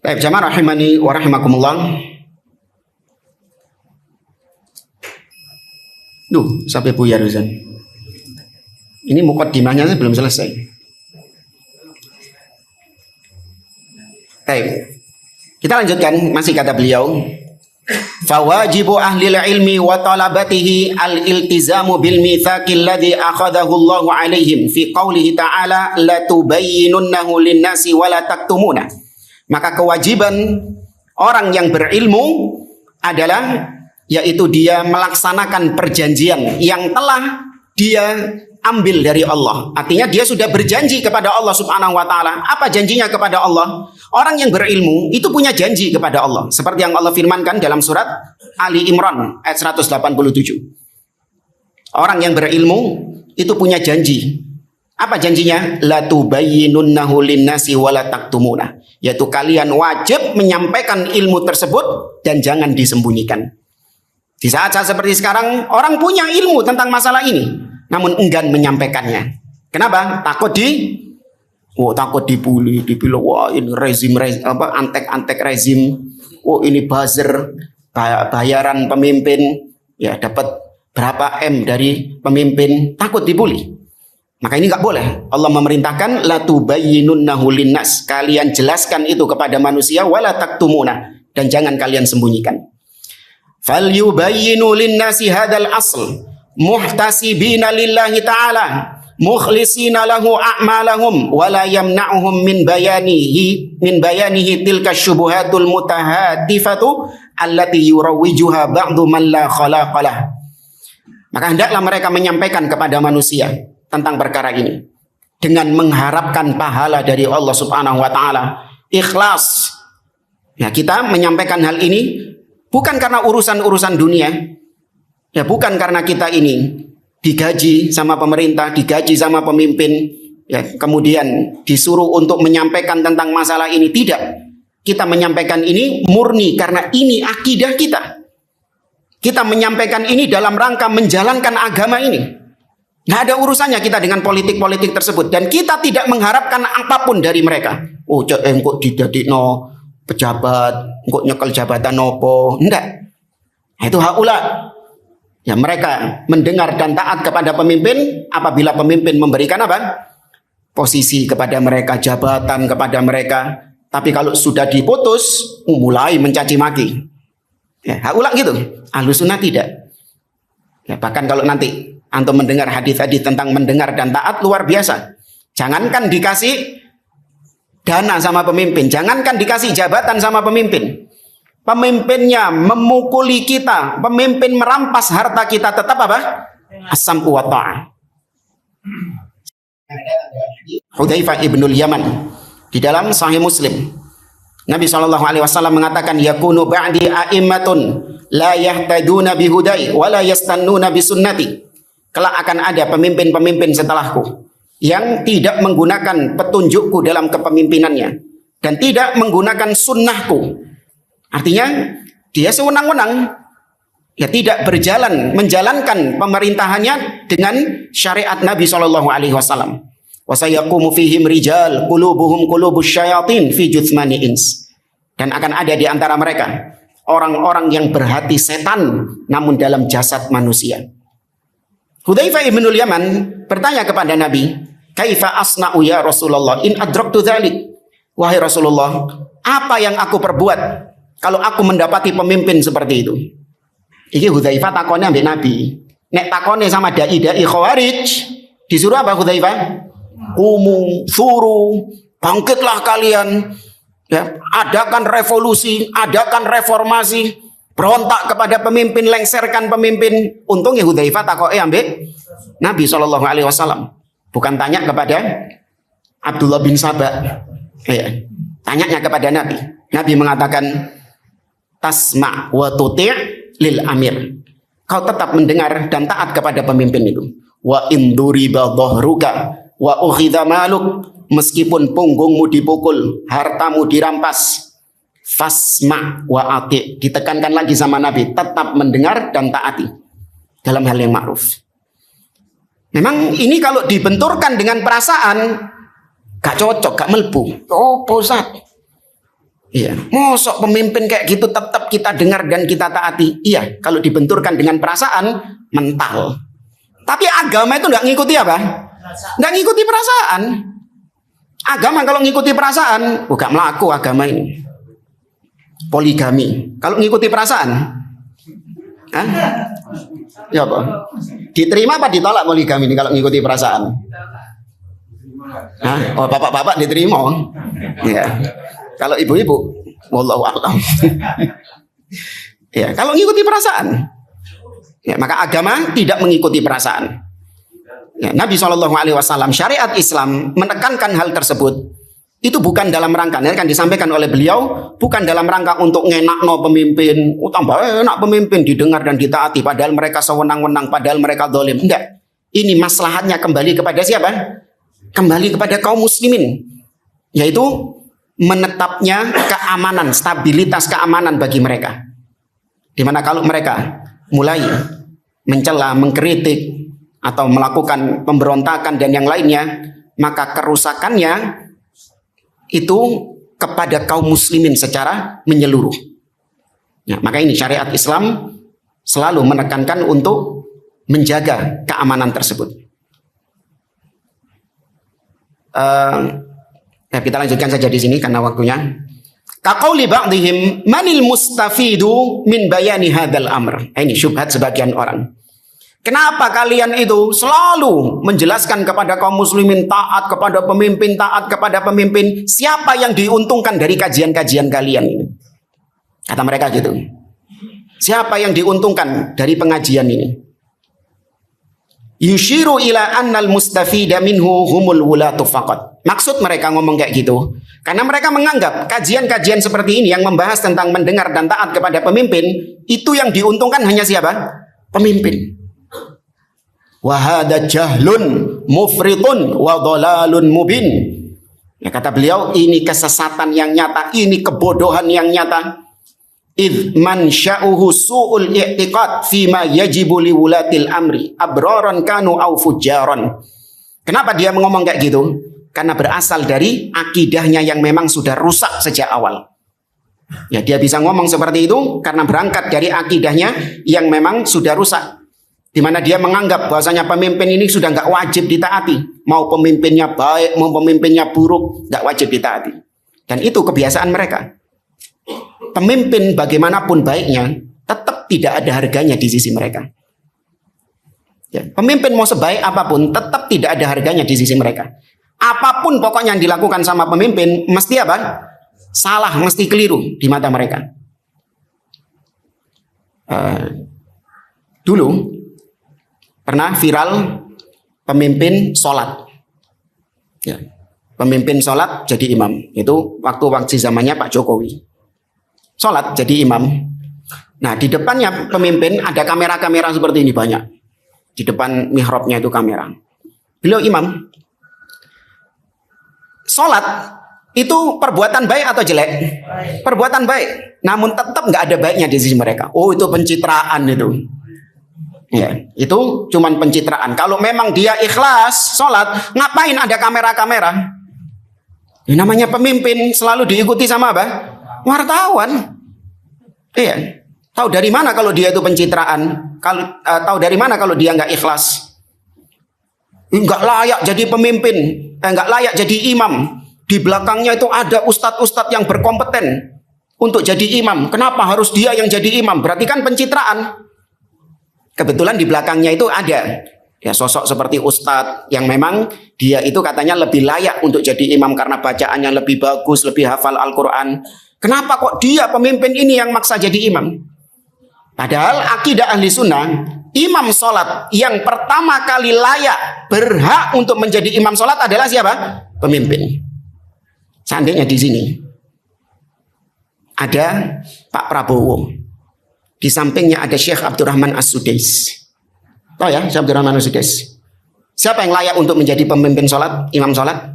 Baik, jamaah rahimani wa rahimakumullah. Duh, sampai buyar Ustaz. Ini mukaddimahnya belum selesai. Baik. Kita lanjutkan, masih kata beliau, fawajibu ahlil ilmi wa talabatihi al-iltizamu bil mitsaqil ladzi akhadahu Allahu alaihim fi qoulihi ta'ala la tubayyinunnahu lin-nasi wa la taktumuna. Maka kewajiban orang yang berilmu adalah yaitu dia melaksanakan perjanjian yang telah dia ambil dari Allah. Artinya dia sudah berjanji kepada Allah Subhanahu wa taala. Apa janjinya kepada Allah? Orang yang berilmu itu punya janji kepada Allah. Seperti yang Allah firmankan dalam surat Ali Imran ayat 187. Orang yang berilmu itu punya janji. Apa janjinya? La tubayyinunnahu lin-nasi wa la taktumuna. Yaitu kalian wajib menyampaikan ilmu tersebut dan jangan disembunyikan. Di saat-saat seperti sekarang, orang punya ilmu tentang masalah ini, namun enggan menyampaikannya. Kenapa? Takut dibully, dibilang wah ini rezim antek rezim, ini buzzer, bayaran pemimpin, ya dapat berapa M dari pemimpin, takut dibully. Maka ini nggak boleh. Allah memerintahkan la tubayyinunnahu linnas, kalian jelaskan itu kepada manusia, wala taktumuna, dan jangan kalian sembunyikan. Falyubayyinu linnasi hadzal asl muhtasibina lillahi ta'ala mukhlisina lahu a'malahum wa la yamna'uhum min bayanihi tilka syubuhatul mutahadifatu allati yurawwijuha ba'du man la khalaqalah. Maka hendaklah mereka menyampaikan kepada manusia tentang perkara ini dengan mengharapkan pahala dari Allah Subhanahu wa taala, ikhlas. Ya, kita menyampaikan hal ini bukan karena urusan-urusan dunia. Ya, bukan karena kita ini digaji sama pemerintah, digaji sama pemimpin, ya, kemudian disuruh untuk menyampaikan tentang masalah ini. Tidak. Kita menyampaikan ini murni karena ini akidah kita. Kita menyampaikan ini dalam rangka menjalankan agama ini. Nggak ada urusannya kita dengan politik-politik tersebut. Dan kita tidak mengharapkan apapun dari mereka. Oh, kok didadikno pejabat, kok nyekel jabatan nopo. Enggak. Itu haula. Ya, mereka mendengar dan taat kepada pemimpin apabila pemimpin memberikan apa? Posisi kepada mereka, jabatan kepada mereka. Tapi kalau sudah diputus, mulai mencaci maki. Ya, haula gitu. Ahlus sunnah tidak. Ya, bahkan kalau nanti antum mendengar hadis-hadis tentang mendengar dan taat, luar biasa. Jangankan dikasih dana sama pemimpin, jangankan dikasih jabatan sama pemimpin. Pemimpinnya memukuli kita, pemimpin merampas harta kita, tetap apa? As-sam'u wa ta'ah. Hudzaifah ibnul Yaman di dalam Sahih Muslim, Nabi SAW mengatakan, yakunu ba'di a'immatun la yahtaduna bihudai wa la yastannuna bisunnati. Kelak akan ada pemimpin-pemimpin setelahku yang tidak menggunakan petunjukku dalam kepemimpinannya dan tidak menggunakan sunnahku. Artinya dia sewenang-wenang, ya tidak berjalan menjalankan pemerintahannya dengan syariat Nabi SAW. Wa sayaqumu fihim rijal qulubuhum qulubus syayatin fi juthmani ins. Dan akan ada di antara mereka orang-orang yang berhati setan namun dalam jasad manusia. Hudzaifah ibnul Yaman bertanya kepada Nabi, "Kaifa asna'u ya Rasulullah in adraktu dzalik?" Wahai Rasulullah, apa yang aku perbuat kalau aku mendapati pemimpin seperti itu? Iki Hudzaifah takonnya ambek Nabi. Nek takone sama dai-dai Khawarij, disuruh apa Hudzaifah? Kumu, suruh, bangkitlah kalian. Ya, adakan revolusi, adakan reformasi, berontak kepada pemimpin, lengserkan pemimpin. Untungnya Hudzaifah takoke ambek Nabi SAW. Bukan tanya kepada Abdullah bin Sabah. Ya, tanyanya kepada Nabi. Nabi mengatakan, tasma' wa tuti' lil amir. Kau tetap mendengar dan taat kepada pemimpin itu. Wa induriba dhahruka wa ukhidha maluk. Meskipun punggungmu dipukul, hartamu dirampas, fasma' wa ati'. Ditekankan lagi sama Nabi, tetap mendengar dan taati dalam hal yang ma'ruf. Memang ini kalau dibenturkan dengan perasaan, gak cocok, gak melbu. Oh, posat. Iya, mosok pemimpin kayak gitu tetap kita dengar dan kita taati. Iya, kalau dibenturkan dengan perasaan, mental. Tapi agama itu gak ngikuti apa? Gak ngikuti perasaan. Agama kalau ngikuti perasaan, gak melaku agama ini. Poligami. Kalau ngikuti perasaan, hah? Ya apa? Diterima apa ditolak poligami ini kalau ngikuti perasaan? Hah? Oh, bapak-bapak diterima. Ya. Kalau ibu-ibu, wallahu a'lam. Ya, kalau ngikuti perasaan, ya, maka agama tidak mengikuti perasaan. Ya, Nabi SAW, syariat Islam menekankan hal tersebut. Itu bukan dalam rangka, kan disampaikan oleh beliau, bukan dalam rangka untuk ngenakno pemimpin, tambah enak pemimpin didengar dan ditaati, padahal mereka sewenang-wenang, padahal mereka zalim. Enggak. Ini maslahatnya kembali kepada siapa? Kembali kepada kaum muslimin, yaitu menetapnya keamanan, stabilitas keamanan bagi mereka. Dimana kalau mereka mulai mencela, mengkritik, atau melakukan pemberontakan dan yang lainnya, maka kerusakannya itu kepada kaum muslimin secara menyeluruh. Ya, maka ini syariat Islam selalu menekankan untuk menjaga keamanan tersebut. Kita lanjutkan saja di sini karena waktunya. Kaqauli ba'dihim manil mustafidu min bayani hadzal amr. Ini syubhat sebagian orang. Kenapa kalian itu selalu menjelaskan kepada kaum muslimin taat kepada pemimpin, taat kepada pemimpin? Siapa yang diuntungkan dari kajian-kajian kalian ini? Kata mereka gitu. Siapa yang diuntungkan dari pengajian ini? Yushiru ila annal mustafida minhu humul wulatu faqat. Maksud mereka ngomong kayak gitu karena mereka menganggap kajian-kajian seperti ini yang membahas tentang mendengar dan taat kepada pemimpin, itu yang diuntungkan hanya siapa? Pemimpin. Wahada jahlun mufritun wa dhalalun mubin. Ya, kata beliau, ini kesesatan yang nyata, ini kebodohan yang nyata. Idh man sya'uhu su'ul i'tiqad fima yajibu liwulatil amri abraran kanu au fujjaran. Kenapa dia ngomong kayak gitu? Karena berasal dari akidahnya yang memang sudah rusak sejak awal. Ya, dia bisa ngomong seperti itu karena berangkat dari akidahnya yang memang sudah rusak. Di mana dia menganggap bahwasanya pemimpin ini sudah nggak wajib ditaati. Mau pemimpinnya baik, mau pemimpinnya buruk, nggak wajib ditaati. Dan itu kebiasaan mereka. Pemimpin bagaimanapun baiknya, tetap tidak ada harganya di sisi mereka. Ya, pemimpin mau sebaik apapun, tetap tidak ada harganya di sisi mereka. Apapun pokoknya yang dilakukan sama pemimpin, mesti apa? Salah, mesti keliru di mata mereka. Dulu pernah viral pemimpin sholat. Ya, pemimpin sholat jadi imam. Itu waktu zamannya Pak Jokowi. Sholat jadi imam. Nah, di depannya pemimpin ada kamera-kamera seperti ini banyak. Di depan mihrabnya itu kamera. Beliau imam. Sholat itu perbuatan baik atau jelek? Perbuatan baik. Namun tetap nggak ada baiknya di sisi mereka. Oh, itu pencitraan itu. Ya, itu cuman pencitraan. Kalau memang dia ikhlas sholat, ngapain ada kamera-kamera? Ini namanya pemimpin, selalu diikuti sama apa? Wartawan. Iya. Tahu dari mana kalau dia itu pencitraan? Kalau tahu dari mana kalau dia nggak ikhlas? Nggak layak jadi pemimpin, nggak layak jadi imam. Di belakangnya itu ada ustadz-ustadz yang berkompeten untuk jadi imam. Kenapa harus dia yang jadi imam? Berarti kan pencitraan. Kebetulan di belakangnya itu ada ya sosok seperti ustadz yang memang dia itu katanya lebih layak untuk jadi imam karena bacaannya lebih bagus, lebih hafal Al-Quran. Kenapa kok dia pemimpin ini yang maksa jadi imam? Padahal akidah ahli sunnah, imam sholat yang pertama kali layak berhak untuk menjadi imam sholat adalah siapa? Pemimpin. Seandainya di sini ada Pak Prabowo, di sampingnya ada Syekh Abdurrahman As-Sudais. Tahu ya Syekh Abdurrahman As-Sudais? Siapa yang layak untuk menjadi pemimpin sholat, imam sholat?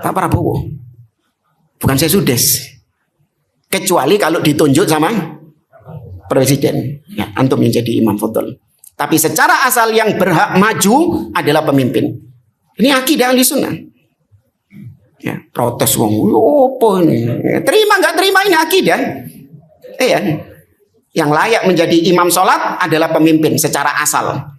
Pak Prabowo. Bukan Syekh Sudais. Kecuali kalau ditunjuk sama presiden, ya, untuk menjadi imam fadl. Tapi secara asal yang berhak maju adalah pemimpin. Ini akidah ahli sunnah. Ya, protes wong, apa ini? Terima nggak terima ini akidah. Iya. Yang layak menjadi imam sholat adalah pemimpin secara asal.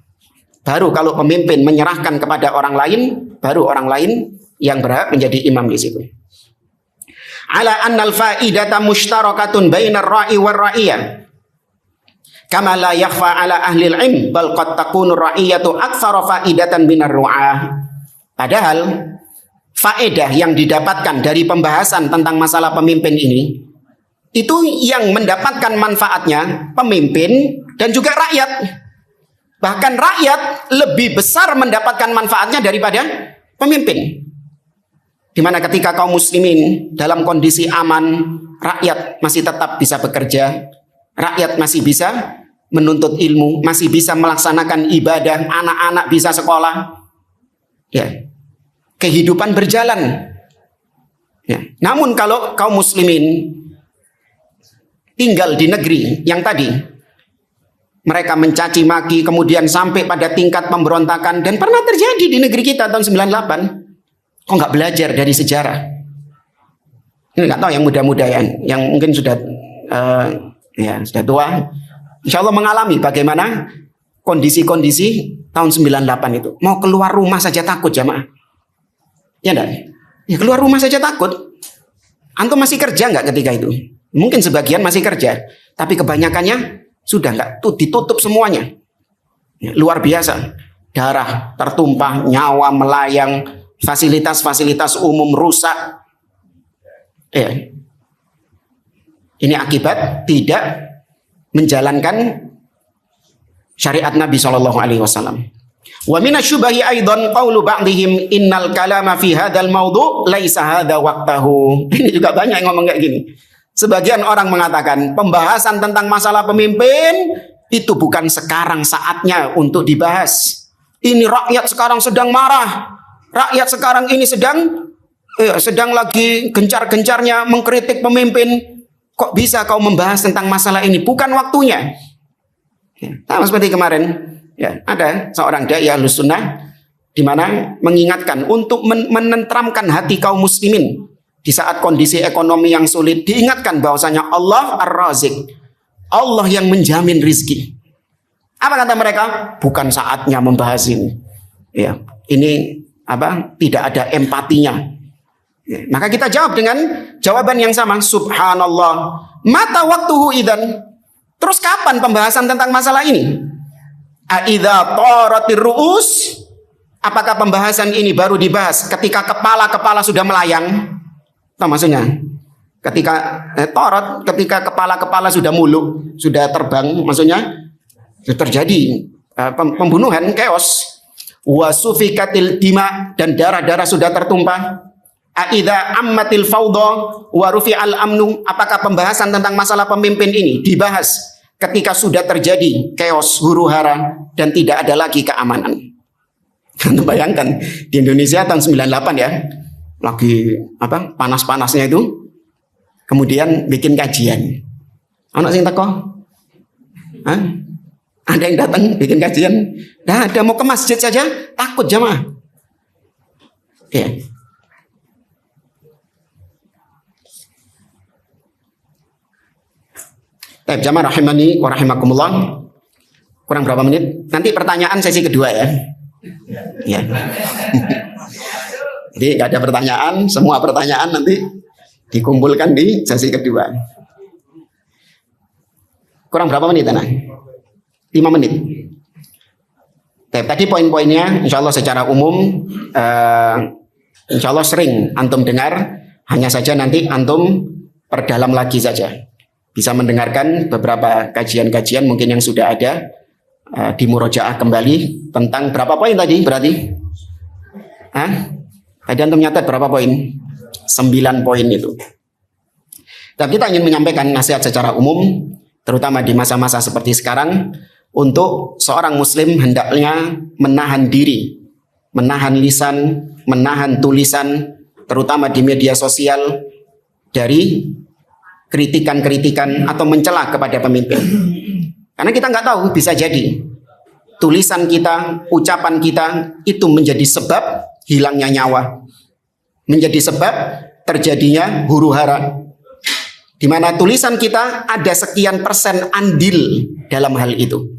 Baru kalau pemimpin menyerahkan kepada orang lain, baru orang lain yang berhak menjadi imam di situ. Ala annal faidata mushtarakatun bainar ra'i war ra'iyah. Kama la yakhfa ala ahli al-'ilm bal qad takunu ra'iyatu aktsara faidatan minar ru'ah. Padahal faedah yang didapatkan dari pembahasan tentang masalah pemimpin ini itu yang mendapatkan manfaatnya pemimpin dan juga rakyat. Bahkan rakyat lebih besar mendapatkan manfaatnya daripada pemimpin. Di mana ketika kaum muslimin dalam kondisi aman, rakyat masih tetap bisa bekerja, rakyat masih bisa menuntut ilmu, masih bisa melaksanakan ibadah, anak-anak bisa sekolah. Ya. Kehidupan berjalan. Ya. Namun kalau kaum muslimin tinggal di negeri yang tadi mereka mencaci maki kemudian sampai pada tingkat pemberontakan, dan pernah terjadi di negeri kita tahun 98. Kok nggak belajar dari sejarah? Ini nggak tahu yang muda-muda yang mungkin sudah sudah tua, insya Allah mengalami bagaimana kondisi-kondisi tahun 98 itu. Mau keluar rumah saja takut jamaah. Ya enggak? Ya keluar rumah saja takut. Antum masih kerja nggak ketika itu? Mungkin sebagian masih kerja, tapi kebanyakannya sudah nggak, ditutup semuanya. Ya, luar biasa. Darah tertumpah, nyawa melayang, fasilitas-fasilitas umum rusak. Ya. Ini akibat tidak menjalankan syariat Nabi SAW. Wa minasyubahi aidan qaulu ba'dihim innal kalama fi hadzal mawdu' laisa hadza waqtahu. Ini juga banyak yang ngomong kayak gini. Sebagian orang mengatakan pembahasan tentang masalah pemimpin itu bukan sekarang saatnya untuk dibahas. Ini rakyat sekarang sedang marah. Rakyat sekarang ini sedang lagi gencar-gencarnya mengkritik pemimpin. Kok bisa kau membahas tentang masalah ini? Bukan waktunya. Ya, sama seperti kemarin, ya, ada seorang dai Ahlus Sunnah di mana mengingatkan untuk menenteramkan hati kaum muslimin di saat kondisi ekonomi yang sulit. Diingatkan bahwasanya Allah Ar-Razik, Allah yang menjamin rizki. Apa kata mereka? Bukan saatnya membahas ini. Ya, ini tidak ada empatinya. Ya, maka kita jawab dengan jawaban yang sama. Subhanallah. Mata waktuhu idan. Terus kapan pembahasan tentang masalah ini? Aidza taratir ru'us. Apakah pembahasan ini baru dibahas ketika kepala-kepala sudah melayang? Tahu maksudnya? Ketika kepala-kepala sudah muluk, sudah terbang, maksudnya sudah terjadi pembunuhan, chaos. Wa sufikatil dima, dan darah-darah sudah tertumpah. Aidza ammatil fawdha wa rufi'al amnu. Apakah pembahasan tentang masalah pemimpin ini dibahas ketika sudah terjadi chaos, huru-hara, dan tidak ada lagi keamanan? Anda bayangkan di Indonesia tahun 98 ya, lagi panas-panasnya itu, kemudian bikin kajian. Anak sing teko? Hah? Ada yang datang bikin kajian? Nah, ada, mau ke masjid saja takut jamaah. Ya. Baik, jamaah rahimani wa rahimakumullah. Kurang berapa menit? Nanti pertanyaan sesi kedua ya. Ya. Jadi nggak ada pertanyaan, semua pertanyaan nanti dikumpulkan di sesi kedua. Kurang berapa menit, Ana? 5 menit. Tadi poin-poinnya insya Allah secara umum insya Allah sering antum dengar, hanya saja nanti antum perdalam lagi saja. Bisa mendengarkan beberapa kajian-kajian mungkin yang sudah ada di murojaah kembali tentang berapa poin tadi berarti? Hah? Tadi antum nyatet berapa poin? 9 poin itu. Dan kita ingin menyampaikan nasihat secara umum, terutama di masa-masa seperti sekarang, untuk seorang muslim hendaknya menahan diri, menahan lisan, menahan tulisan, terutama di media sosial, dari kritikan-kritikan atau mencela kepada pemimpin. Karena kita nggak tahu, bisa jadi tulisan kita, ucapan kita itu menjadi sebab hilangnya nyawa, menjadi sebab terjadinya huru-hara, di mana tulisan kita ada sekian persen andil dalam hal itu.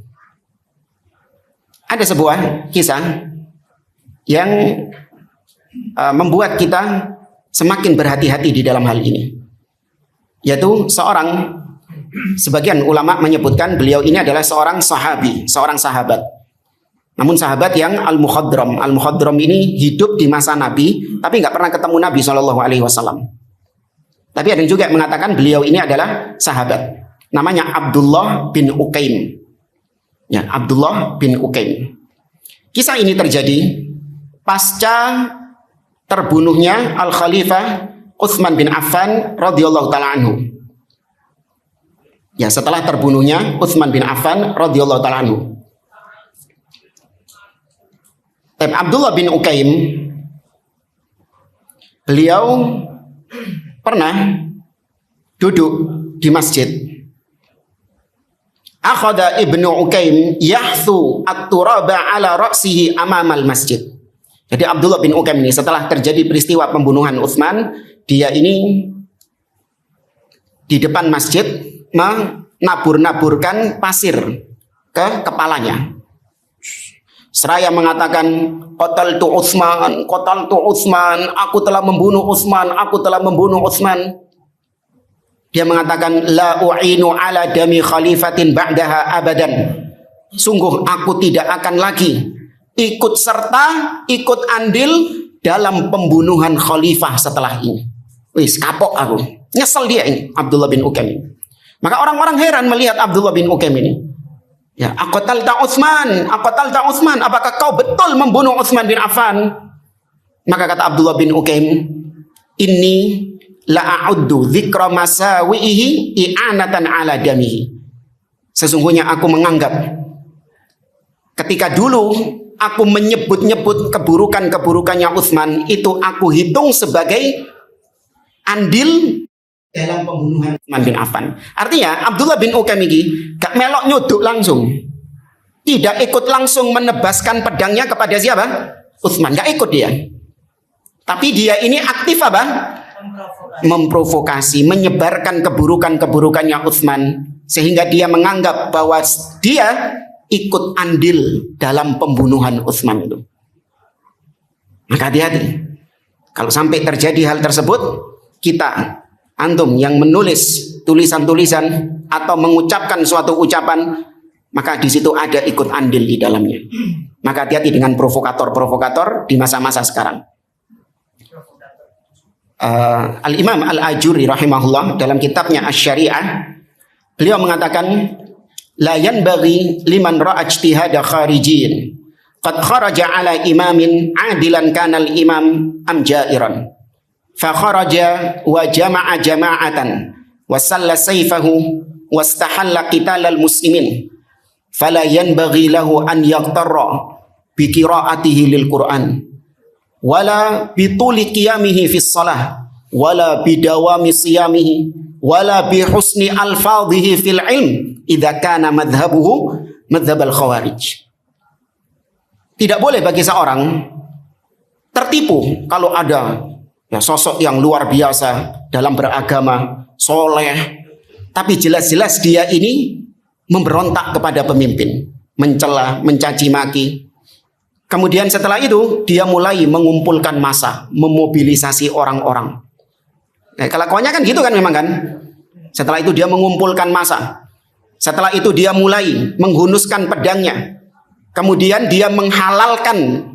Ada sebuah kisah yang membuat kita semakin berhati-hati di dalam hal ini, yaitu sebagian ulama menyebutkan beliau ini adalah seorang sahabi, seorang sahabat. Namun sahabat yang al-mukhadram. Al-mukhadram ini hidup di masa Nabi, tapi nggak pernah ketemu Nabi SAW. Tapi ada yang juga mengatakan beliau ini adalah sahabat. Namanya Abdullah bin Uqaim. Ya, Abdullah bin Uqaim. Kisah ini terjadi pasca terbunuhnya Al-Khalifah Utsman bin Affan radhiyallahu taala anhu. Ya, setelah terbunuhnya Utsman bin Affan radhiyallahu taala anhu. Abdullah bin Uqaim, beliau pernah duduk di masjid. Akhadha Ibnu Uqaim yahthu at-turaba ala ra'sihi amamal masjid. Jadi Abdullah bin Uqaim ini setelah terjadi peristiwa pembunuhan Utsman, dia ini di depan masjid menabur-naburkan pasir ke kepalanya. Seraya mengatakan, qataltu Utsman, aku telah membunuh Utsman, aku telah membunuh Utsman. Dia mengatakan, la u'inu ala dami khalifatin ba'daha abadan. Sungguh aku tidak akan lagi ikut serta, ikut andil dalam pembunuhan khalifah setelah ini. Wis, kapok aku. Nyesel dia ini, Abdullah bin Uqaim. Maka orang-orang heran melihat Abdullah bin Uqaim ini. Ya, aqtalta Utsman, apakah kau betul membunuh Utsman bin Affan? Maka kata Abdullah bin Uqaim, inni la'a'uddu dzikra masawihi i'anatan ala damihi. Sesungguhnya aku menganggap ketika dulu aku menyebut-nyebut keburukan-keburukannya Utsman, itu aku hitung sebagai andil dalam pembunuhan Utsman bin Affan. Artinya Abdullah bin Uqaim ini gak melok nyuduk langsung, tidak ikut langsung menebaskan pedangnya kepada siapa? Utsman, gak ikut dia. Tapi dia ini aktif apa? Memprovokasi, menyebarkan keburukan-keburukannya Utsman, sehingga dia menganggap bahwa dia ikut andil dalam pembunuhan Utsman itu. Maka hati-hati kalau sampai terjadi hal tersebut. Kita, antum yang menulis tulisan-tulisan atau mengucapkan suatu ucapan, maka di situ ada ikut andil di dalamnya. Maka hati-hati dengan provokator-provokator di masa-masa sekarang. Al-Imam Al-Ajuri rahimahullah dalam kitabnya Asy-Syari'ah, beliau mengatakan, la yanbaghi liman ra'a ijtihada kharijin qad kharaja ala imamin adilan kana al-imam am ja'iran fa kharaja wa jama'a jama'atan wa salla sayfahu wastahalla qitalal muslimin fala yanbaghi lahu an yaqtarra bi qira'atihi lil Qur'an wala bi tuli qiyamihi fis shalah wala bi dawami siyamihi wala bi husni alfadhihi fil ilm idza kana madhhabuhu madhhab al khawarij. Tidak boleh bagi seorang tertipu kalau ada ya sosok yang luar biasa dalam beragama, soleh, Tapi jelas-jelas dia ini memberontak kepada pemimpin, mencela, mencaci maki. Kemudian setelah itu dia mulai mengumpulkan massa, memobilisasi orang-orang. Nah, kelakuannya kan gitu kan memang kan. Setelah itu dia mengumpulkan massa. Setelah itu dia mulai menghunuskan pedangnya. Kemudian dia menghalalkan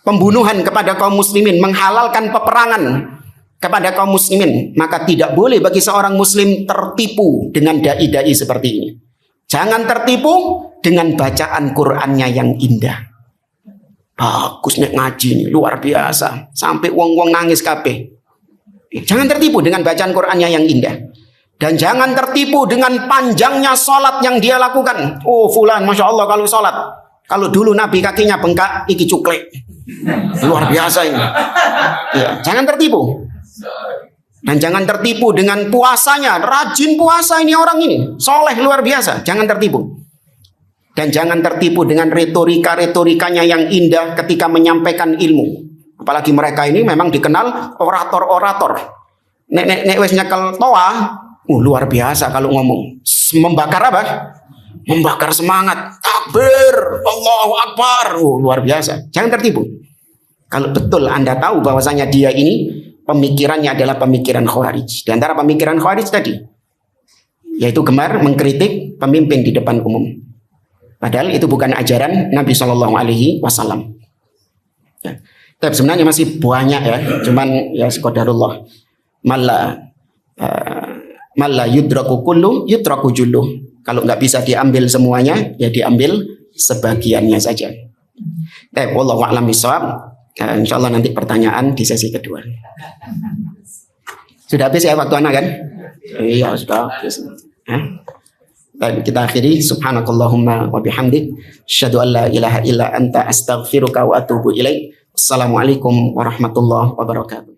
pembunuhan kepada kaum muslimin, menghalalkan peperangan kepada kaum muslimin. Maka tidak boleh bagi seorang muslim tertipu dengan dai-dai seperti ini. Jangan tertipu dengan bacaan Qur'annya yang indah. Bagus nek ngaji nih, luar biasa. Sampai wong-wong nangis kabeh. Jangan tertipu dengan bacaan Qur'annya yang indah. Dan jangan tertipu dengan panjangnya sholat yang dia lakukan. Oh fulan, Masya Allah kalau sholat. Kalau dulu Nabi kakinya bengkak, iki cuklek. Luar biasa ini. Ya, jangan tertipu. Dan jangan tertipu dengan puasanya. Rajin puasa ini orang ini. Soleh luar biasa. Jangan tertipu. Dan jangan tertipu dengan retorika-retorikanya yang indah ketika menyampaikan ilmu. Apalagi mereka ini memang dikenal orator-orator. Nek wes nyekel toa, luar biasa kalau ngomong. Membakar apa? Membakar semangat. Takbir, Allahu Akbar. Luar biasa. Jangan tertipu. Kalau betul Anda tahu bahwasanya dia ini pemikirannya adalah pemikiran Khawarij. Di antara pemikiran Khawarij tadi, yaitu gemar mengkritik pemimpin di depan umum. Padahal itu bukan ajaran Nabi SAW. Ya. Tapi sebenarnya masih banyak ya. Cuman ya qadarullah. Malla yudraku kullu yudraku jullu. Kalau nggak bisa diambil semuanya, ya diambil sebagiannya saja. Wallahu a'lam bishawab. Insyaallah nanti pertanyaan di sesi kedua. Sudah habis ya waktu anak kan? Iya sudah habis. Dan kita akhiri subhanakallahumma wa bihamdik asyhadu an la ilaha illa anta astaghfiruka wa atubu ilaik. Assalamualaikum warahmatullahi wabarakatuh.